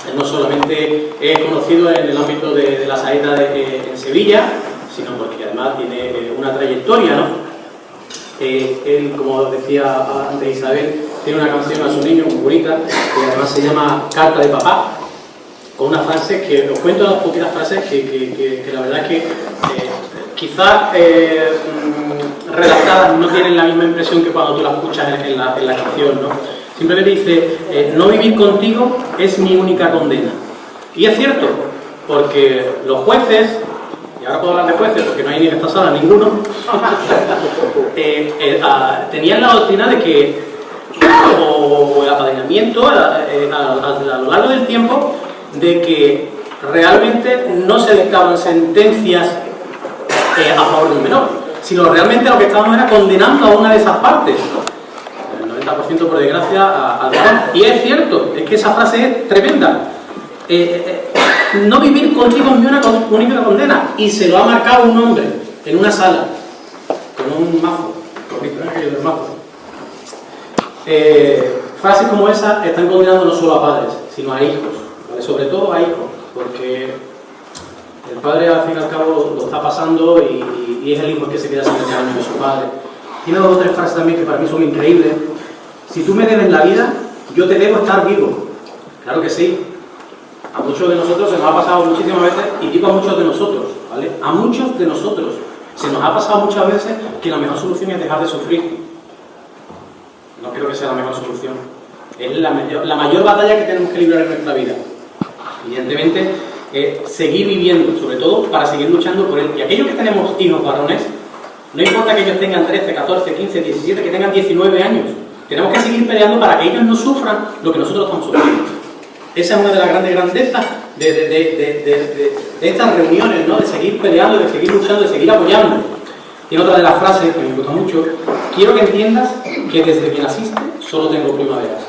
Él no solamente es conocido en el ámbito de la saeta en Sevilla, sino porque además tiene una trayectoria, ¿no? Él, como decía antes Isabel, tiene una canción a su niño muy bonita, que además se llama Carta de Papá, con unas frases que, os cuento unas poquitas frases que la verdad es que quizás redactadas no tienen la misma impresión que cuando tú la escuchas en la canción, ¿no? Simplemente dice, no vivir contigo es mi única condena. Y es cierto, porque los jueces, y ahora puedo hablar de jueces porque no hay ni en esta sala ninguno, tenían la doctrina de que, o el apadrinamiento a lo largo del tiempo, de que realmente no se dictaban sentencias a favor de un menor, sino realmente lo que estábamos era condenando a una de esas partes. El 90% por desgracia al varón. Y es cierto, es que esa frase es tremenda. No vivir contigo es mi única condena. Y se lo ha marcado un hombre en una sala con un mazo, frases como esa están condenando no solo a padres, sino a hijos, ¿vale? Sobre todo a hijos, porque el padre al fin y al cabo lo está pasando y es el hijo el que se queda sin el cariño de su padre. Tiene dos o tres frases también que para mí son increíbles. Si tú me debes la vida, yo te debo estar vivo. Claro que sí. A muchos de nosotros se nos ha pasado muchísimas veces, y digo a muchos de nosotros, ¿vale? A muchos de nosotros se nos ha pasado muchas veces que la mejor solución es dejar de sufrir. No creo que sea la mejor solución. Es la mayor batalla que tenemos que librar en nuestra vida. Evidentemente, seguir viviendo, sobre todo para seguir luchando por él. Y aquellos que tenemos hijos varones, no importa que ellos tengan 13, 14, 15, 17, que tengan 19 años, tenemos que seguir peleando para que ellos no sufran lo que nosotros estamos sufriendo. Esa es una de las grandes grandezas de estas reuniones, ¿no? De seguir peleando, de seguir luchando, de seguir apoyando. Tiene otra de las frases que me gusta mucho: quiero que entiendas que desde que naciste solo tengo primaveras.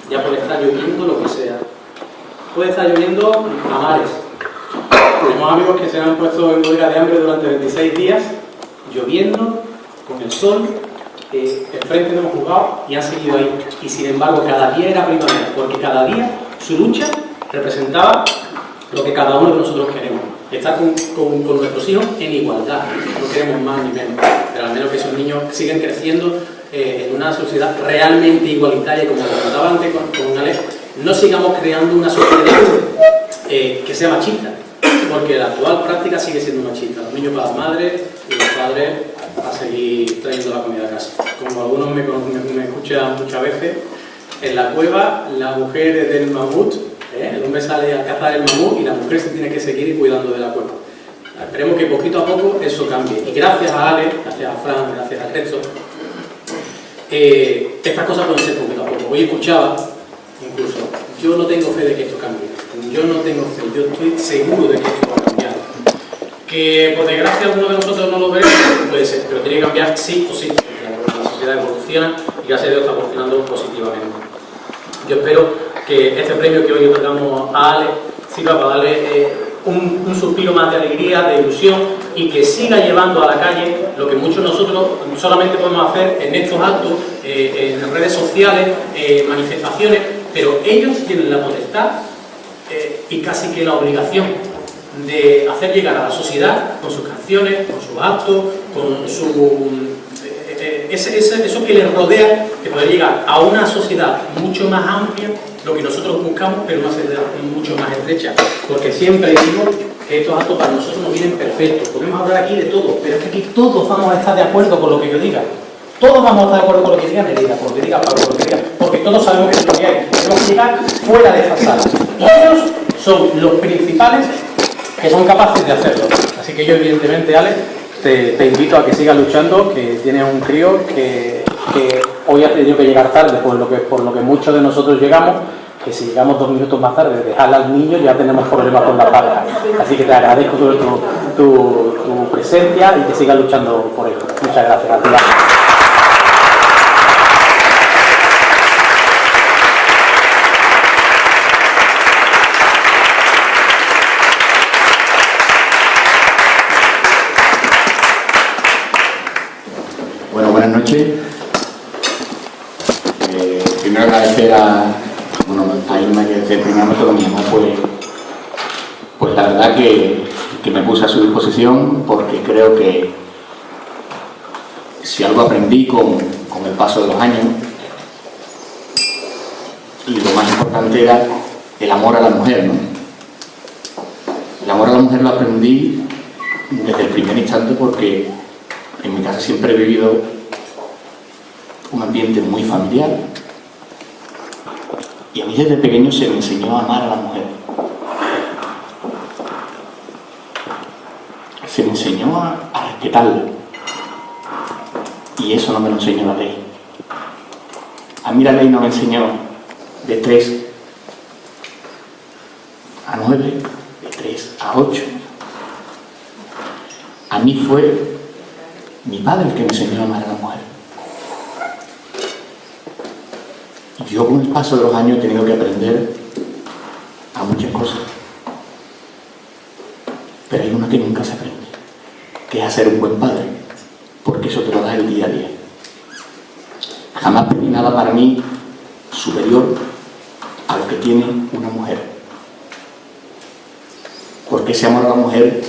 Ya por estar lloviendo lo que sea. puede estar lloviendo a mares. Tenemos amigos que se han puesto en huelga de hambre durante 26 días, lloviendo, con el sol, enfrente de un juzgado, y han seguido ahí. Y sin embargo, cada día era primavera, porque cada día su lucha representaba lo que cada uno de nosotros queremos. Estar con nuestros hijos en igualdad. No queremos más ni menos, pero al menos que esos niños sigan creciendo en una sociedad realmente igualitaria, como lo comentaba antes con Alex. No sigamos creando una sociedad que sea machista, porque la actual práctica sigue siendo machista. Los niños para las madres y los padres a seguir trayendo la comida a casa. Como algunos me escuchan muchas veces, en la cueva la mujer del mamut, el hombre sale a cazar el mamut y la mujer se tiene que seguir cuidando de la cueva. Esperemos que poquito a poco eso cambie. Y gracias a Ale, gracias a Fran, gracias a Cresto, estas cosas pueden ser poquito a poco. Hoy escuchaba, incluso, yo no tengo fe de que esto cambie. Yo no tengo fe, yo estoy seguro de que esto va a cambiar. Que por desgracia alguno de nosotros no lo ve, puede ser, pero tiene que cambiar sí o sí. La sociedad evoluciona y gracias a Dios está evolucionando positivamente. Yo espero que este premio que hoy otorgamos a Ale sirva para darle un suspiro más de alegría, de ilusión, y que siga llevando a la calle lo que muchos nosotros solamente podemos hacer en estos actos, en redes sociales, manifestaciones, pero ellos tienen la potestad y casi que la obligación de hacer llegar a la sociedad con sus canciones, con sus actos, con eso que les rodea, que poder llegar a una sociedad mucho más amplia, lo que nosotros buscamos, pero una sociedad mucho más estrecha, porque siempre digo que estos actos para nosotros nos vienen perfectos. Podemos hablar aquí de todo, pero es que aquí todos vamos a estar de acuerdo con lo que yo diga. Todos vamos a estar de acuerdo con lo que diga Nereida, con lo que diga Pablo, con lo que diga, porque todos sabemos que es lo que hay. Tenemos que llegar fuera de esta sala. Y ellos son los principales que son capaces de hacerlo. Así que yo, evidentemente, Alex, te invito a que sigas luchando, que tienes un crío que hoy ha tenido que llegar tarde, por lo que muchos de nosotros llegamos, que si llegamos 2 minutos más tarde, dejar al niño, ya tenemos problemas con la paga. Así que te agradezco tu presencia y que sigas luchando por ello. Muchas gracias a ti. Bueno, buenas noches. Primero agradecer a Irma y agradecer primero a todo mi mamá, pues la verdad que me puse a su disposición, porque creo que si algo aprendí con el paso de los años, y lo más importante era el amor a la mujer, ¿no? El amor a la mujer lo aprendí desde el primer instante, porque en mi casa siempre he vivido un ambiente muy familiar y a mí desde pequeño se me enseñó a amar a la mujer. Se me enseñó a respetarla, y eso no me lo enseñó la ley. A mí la ley no me enseñó de 3 a 9, de 3 a 8. A mí fue mi padre el que me enseñó a amar a la mujer. Yo con el paso de los años he tenido que aprender a muchas cosas, pero hay una que nunca se aprende, que es a ser un buen padre, porque eso te lo da el día a día. Jamás pedí nada para mí superior a lo que tiene una mujer, porque ese amor a la mujer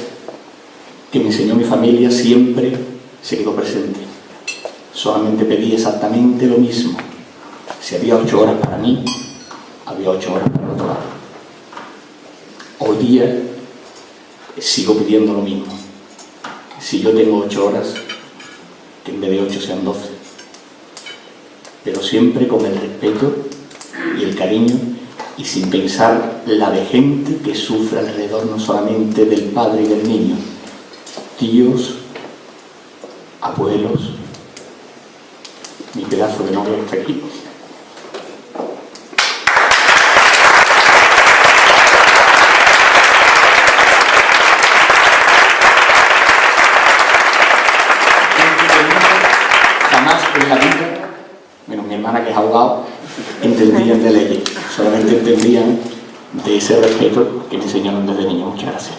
que me enseñó mi familia siempre se quedó presente. Solamente pedí exactamente lo mismo. Si había 8 horas para mí, había 8 horas para el otro lado. Hoy día sigo pidiendo lo mismo. Si yo tengo 8 horas, que en vez de 8 sean 12. Pero siempre con el respeto y el cariño, y sin pensar la de gente que sufre alrededor, no solamente del padre y del niño. Tíos, abuelos, mi pedazo de novia está aquí. Jamás en la vida, menos mi hermana que es abogado, entendían de leyes. Solamente entendían de ese respeto que me enseñaron desde niño. Muchas gracias.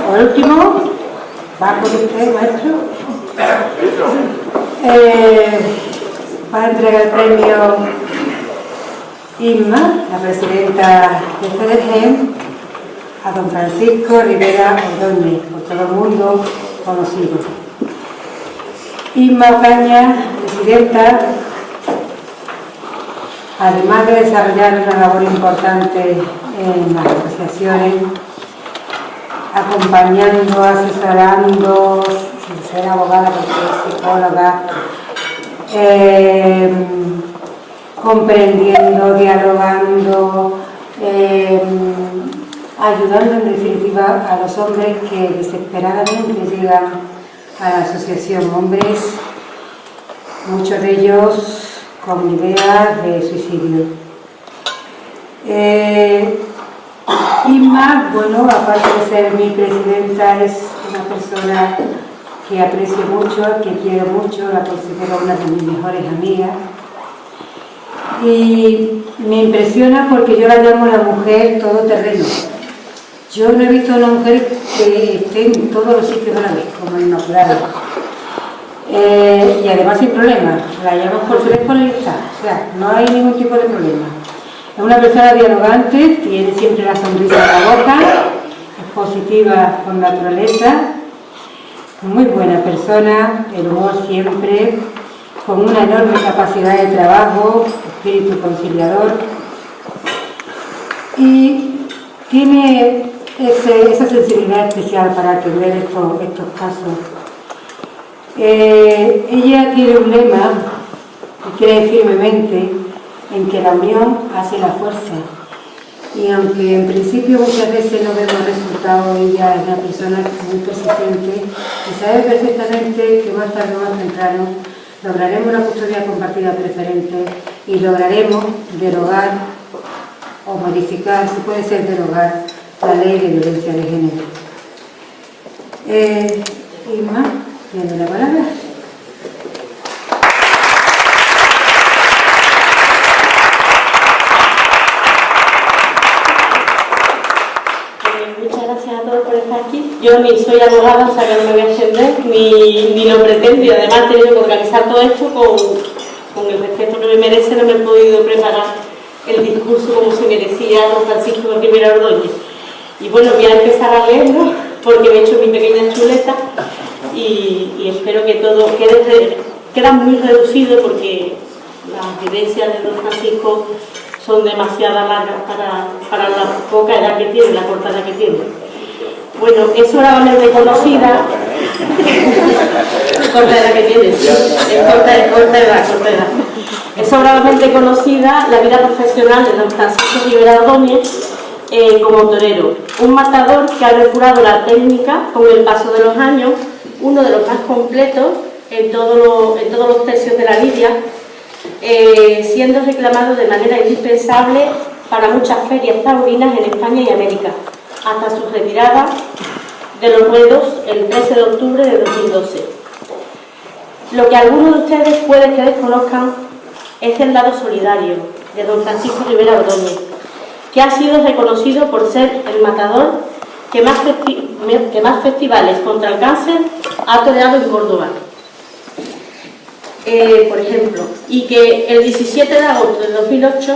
Por último, va por usted, maestro. Va a entregar el premio Inma, la presidenta de FEDEGEN, a don Francisco Rivera Ordóñez, por todo el mundo conocido. Inma Ocaña, presidenta, además de desarrollar una labor importante en las asociaciones, acompañando, asesorando, sin ser abogada porque es psicóloga, comprendiendo, dialogando, ayudando en definitiva a los hombres que desesperadamente llegan a la asociación, hombres, muchos de ellos con ideas de suicidio. Inma, bueno, aparte de ser mi presidenta, es una persona que aprecio mucho, que quiero mucho, la considero una de mis mejores amigas. Y me impresiona porque yo la llamo la mujer todoterreno. Yo no he visto a una mujer que esté en todos los sitios a la vez, como Inmaculada. Y además sin problema, la llamas por teléfono y está, o sea, no hay ningún tipo de problema. Es una persona dialogante, tiene siempre la sonrisa en la boca, es positiva con naturaleza, muy buena persona, el humor siempre, con una enorme capacidad de trabajo, espíritu conciliador, y tiene esa sensibilidad especial para atender estos casos. Ella tiene un lema y cree firmemente en que la unión hace la fuerza, y aunque en principio muchas veces no vemos resultados, ella es una persona muy persistente y sabe perfectamente que más tarde o más temprano lograremos una custodia compartida preferente y lograremos derogar o modificar, si puede ser derogar, la ley de violencia de género. Inma, tiene la palabra. Muchas gracias a todos por estar aquí. Yo ni soy abogada, o sea que no me voy a extender, ni lo pretendo, y además he tenido que organizar todo esto con el respeto que me merece. No me he podido preparar el discurso como se merecía don Francisco Rivera Ordóñez. Y bueno, voy a empezar a leerlo porque me he hecho mi pequeña chuleta y espero que todo queda muy reducido porque las vivencias de don Francisco son demasiado largas para la poca edad que tiene, la corta edad que tiene. Bueno, es sobradamente conocida. Corta edad que tiene, sí. Corta edad. Es sobradamente conocida la vida profesional de don Francisco Rivera Ordóñez como torero. Un matador que ha depurado la técnica con el paso de los años, uno de los más completos en todos los tercios de la lidia, siendo reclamado de manera indispensable para muchas ferias taurinas en España y América, hasta su retirada de los ruedos el 13 de octubre de 2012. Lo que algunos de ustedes pueden que desconozcan es el lado solidario de don Francisco Rivera Ordóñez, que ha sido reconocido por ser el matador que más festivales contra el cáncer ha toreado en Córdoba. Por ejemplo, y que el 17 de agosto de 2008,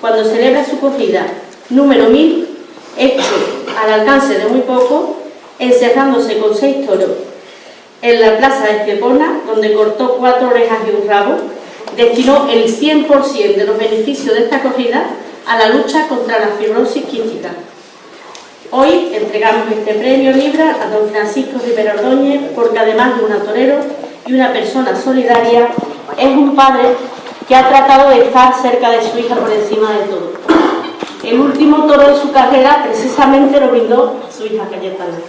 cuando celebra su corrida número 1000, hecho al alcance de muy poco, encerrándose con 6 toros en la plaza de Estepona, donde cortó 4 orejas y un rabo, destinó el 100% de los beneficios de esta corrida a la lucha contra la fibrosis quística. Hoy entregamos este premio Libra a don Francisco Rivera Ordóñez porque además de un torero y una persona solidaria, es un padre que ha tratado de estar cerca de su hija por encima de todo. El último toro de su carrera precisamente lo brindó a su hija Cayetana,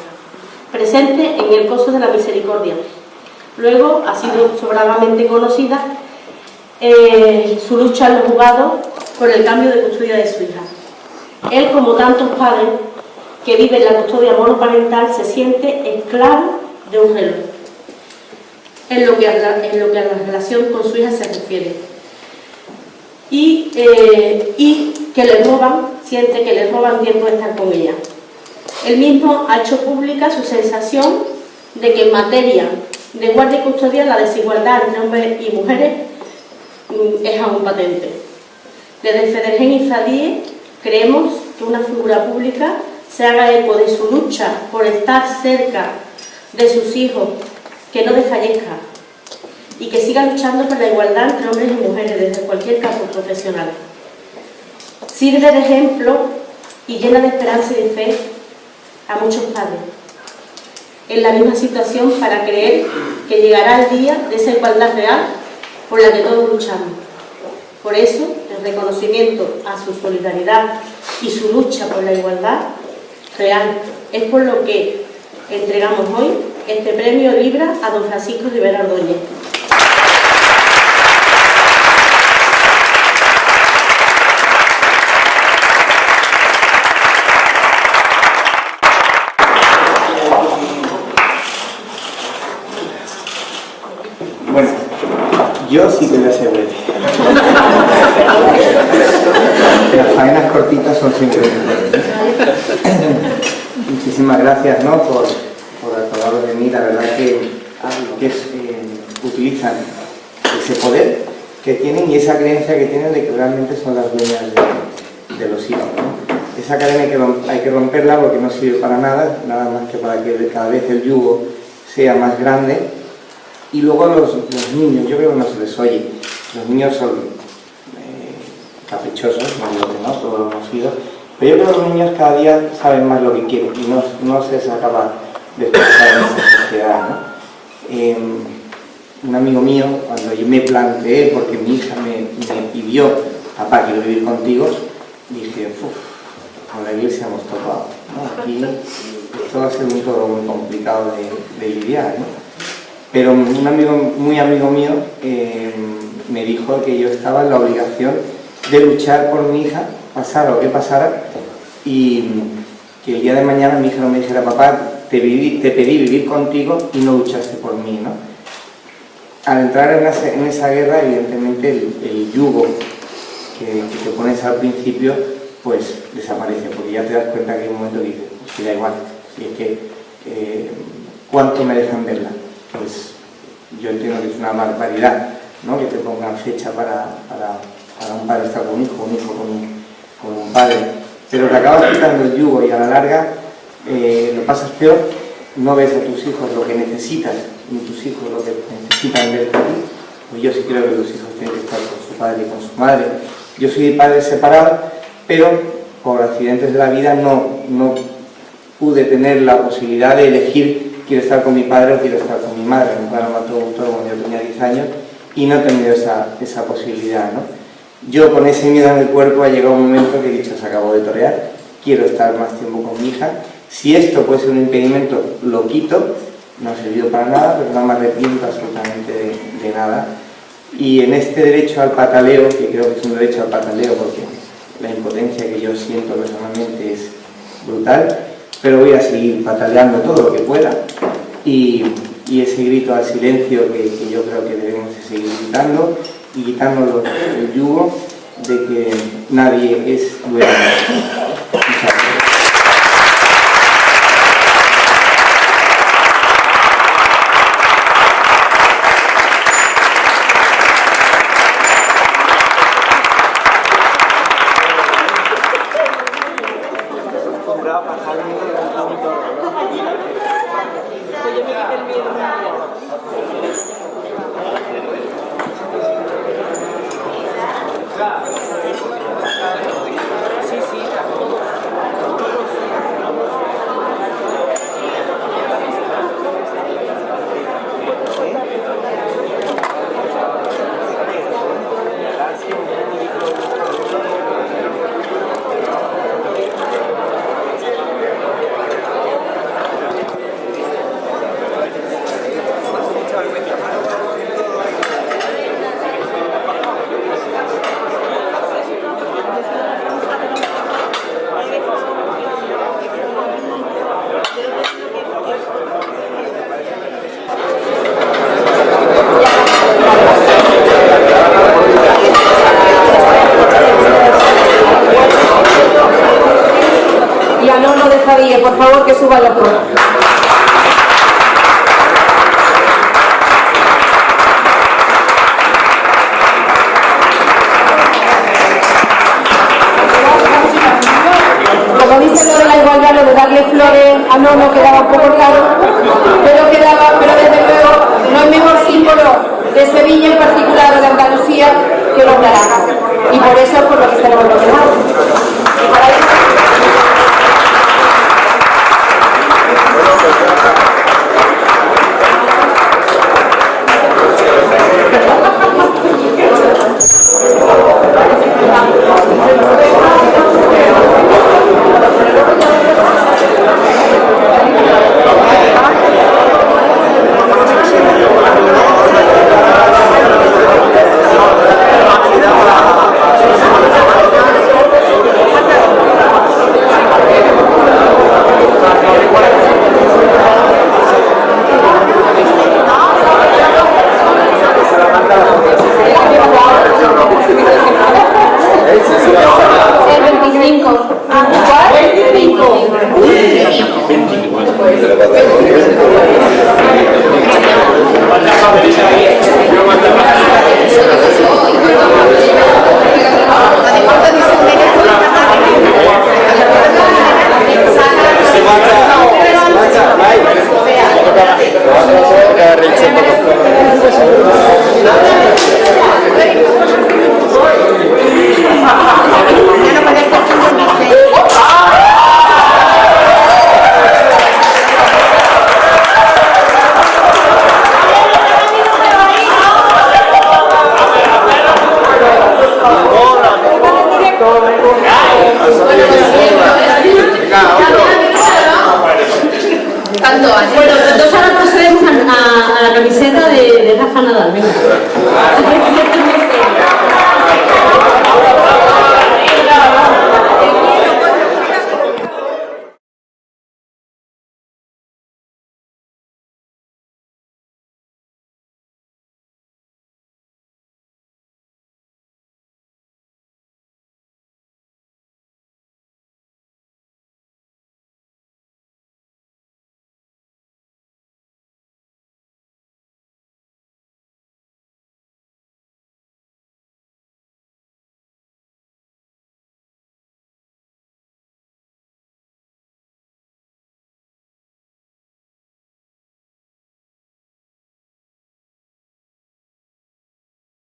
presente en el Coso de la Misericordia. Luego ha sido sobradamente conocida su lucha en los juzgados por el cambio de custodia de su hija. Él, como tantos padres que viven la custodia monoparental, se siente esclavo de un reloj en lo que a la relación con su hija se refiere. Y que le roban, siente que le roban tiempo de estar con ella. Él mismo ha hecho pública su sensación de que en materia de guardia y custodia la desigualdad entre hombres y mujeres es aún patente. Desde FEDERGEN y FADIE creemos que una figura pública se haga eco de su lucha por estar cerca de sus hijos, que no desfallezca y que siga luchando por la igualdad entre hombres y mujeres desde cualquier campo profesional. Sirve de ejemplo y llena de esperanza y de fe a muchos padres en la misma situación para creer que llegará el día de esa igualdad real por la que todos luchamos. Por eso, el reconocimiento a su solidaridad y su lucha por la igualdad real es por lo que entregamos hoy este premio Libra a don Francisco Rivera Ordóñez. Bueno, yo sí que voy a ser breve. Las faenas cortitas son siempre mejores. Muchísimas gracias, ¿no?, por acordaros de mí. La verdad que utilizan ese poder que tienen y esa creencia que tienen de que realmente son las dueñas de los hijos, ¿no? Esa cadena hay que romperla porque no sirve para nada, nada más que para que cada vez el yugo sea más grande. Y luego los niños, yo creo que no se les oye. Los niños son caprichosos, no digo que no, todos lo hemos sido, pero yo creo que los niños cada día saben más lo que quieren y no se les acaba de expresar en esta sociedad, ¿no? Un amigo mío, cuando yo me planteé, porque mi hija me pidió, papá, quiero vivir contigo, dije, con la iglesia hemos topado, ¿no? Aquí esto va a ser muy complicado de lidiar, ¿no? Pero un amigo, muy amigo mío, me dijo que yo estaba en la obligación de luchar por mi hija, pasara lo que pasara, y que el día de mañana mi hija no me dijera, papá, te pedí vivir contigo y no luchaste por mí, ¿no? Al entrar en esa guerra, evidentemente el yugo que te pones al principio, pues desaparece, porque ya te das cuenta que hay un momento que dices, pues da igual, si es que ¿cuánto me dejan verla? Pues yo entiendo que es una barbaridad, ¿no?, que te pongan fecha para un padre estar con un hijo con un padre, pero te acabas quitando el yugo y a la larga lo pasas peor, no ves a tus hijos lo que necesitas, ni tus hijos lo que necesitan verte a ti. Pues yo sí creo que los hijos tienen que estar con su padre y con su madre. Yo soy padre separado, pero por accidentes de la vida no pude tener la posibilidad de elegir quiero estar con mi padre o quiero estar con mi madre. Mi padre me mató cuando yo tenía 10 años y no he tenido esa posibilidad, ¿no? Yo con ese miedo en el cuerpo ha llegado un momento que he dicho, se acabó de torear, quiero estar más tiempo con mi hija. Si esto puede ser un impedimento, lo quito, no ha servido para nada, pero no me arrepiento absolutamente de nada. Y en este derecho al pataleo, que creo que es un derecho al pataleo porque la impotencia que yo siento personalmente es brutal, pero voy a seguir pataleando todo lo que pueda y ese grito al silencio que yo creo que debemos de seguir gritando y quitándonos el yugo de que nadie es dueño. Muchas gracias. a Nono de Fadille, por favor, que suban los dos. Como dice lo de la igualdad, lo de darle flores a Nono quedaba un poco raro, pero desde luego no es mejor símbolo de Sevilla en particular o de Andalucía que los naranjas. Y por eso es por lo que tenemos los naranjas.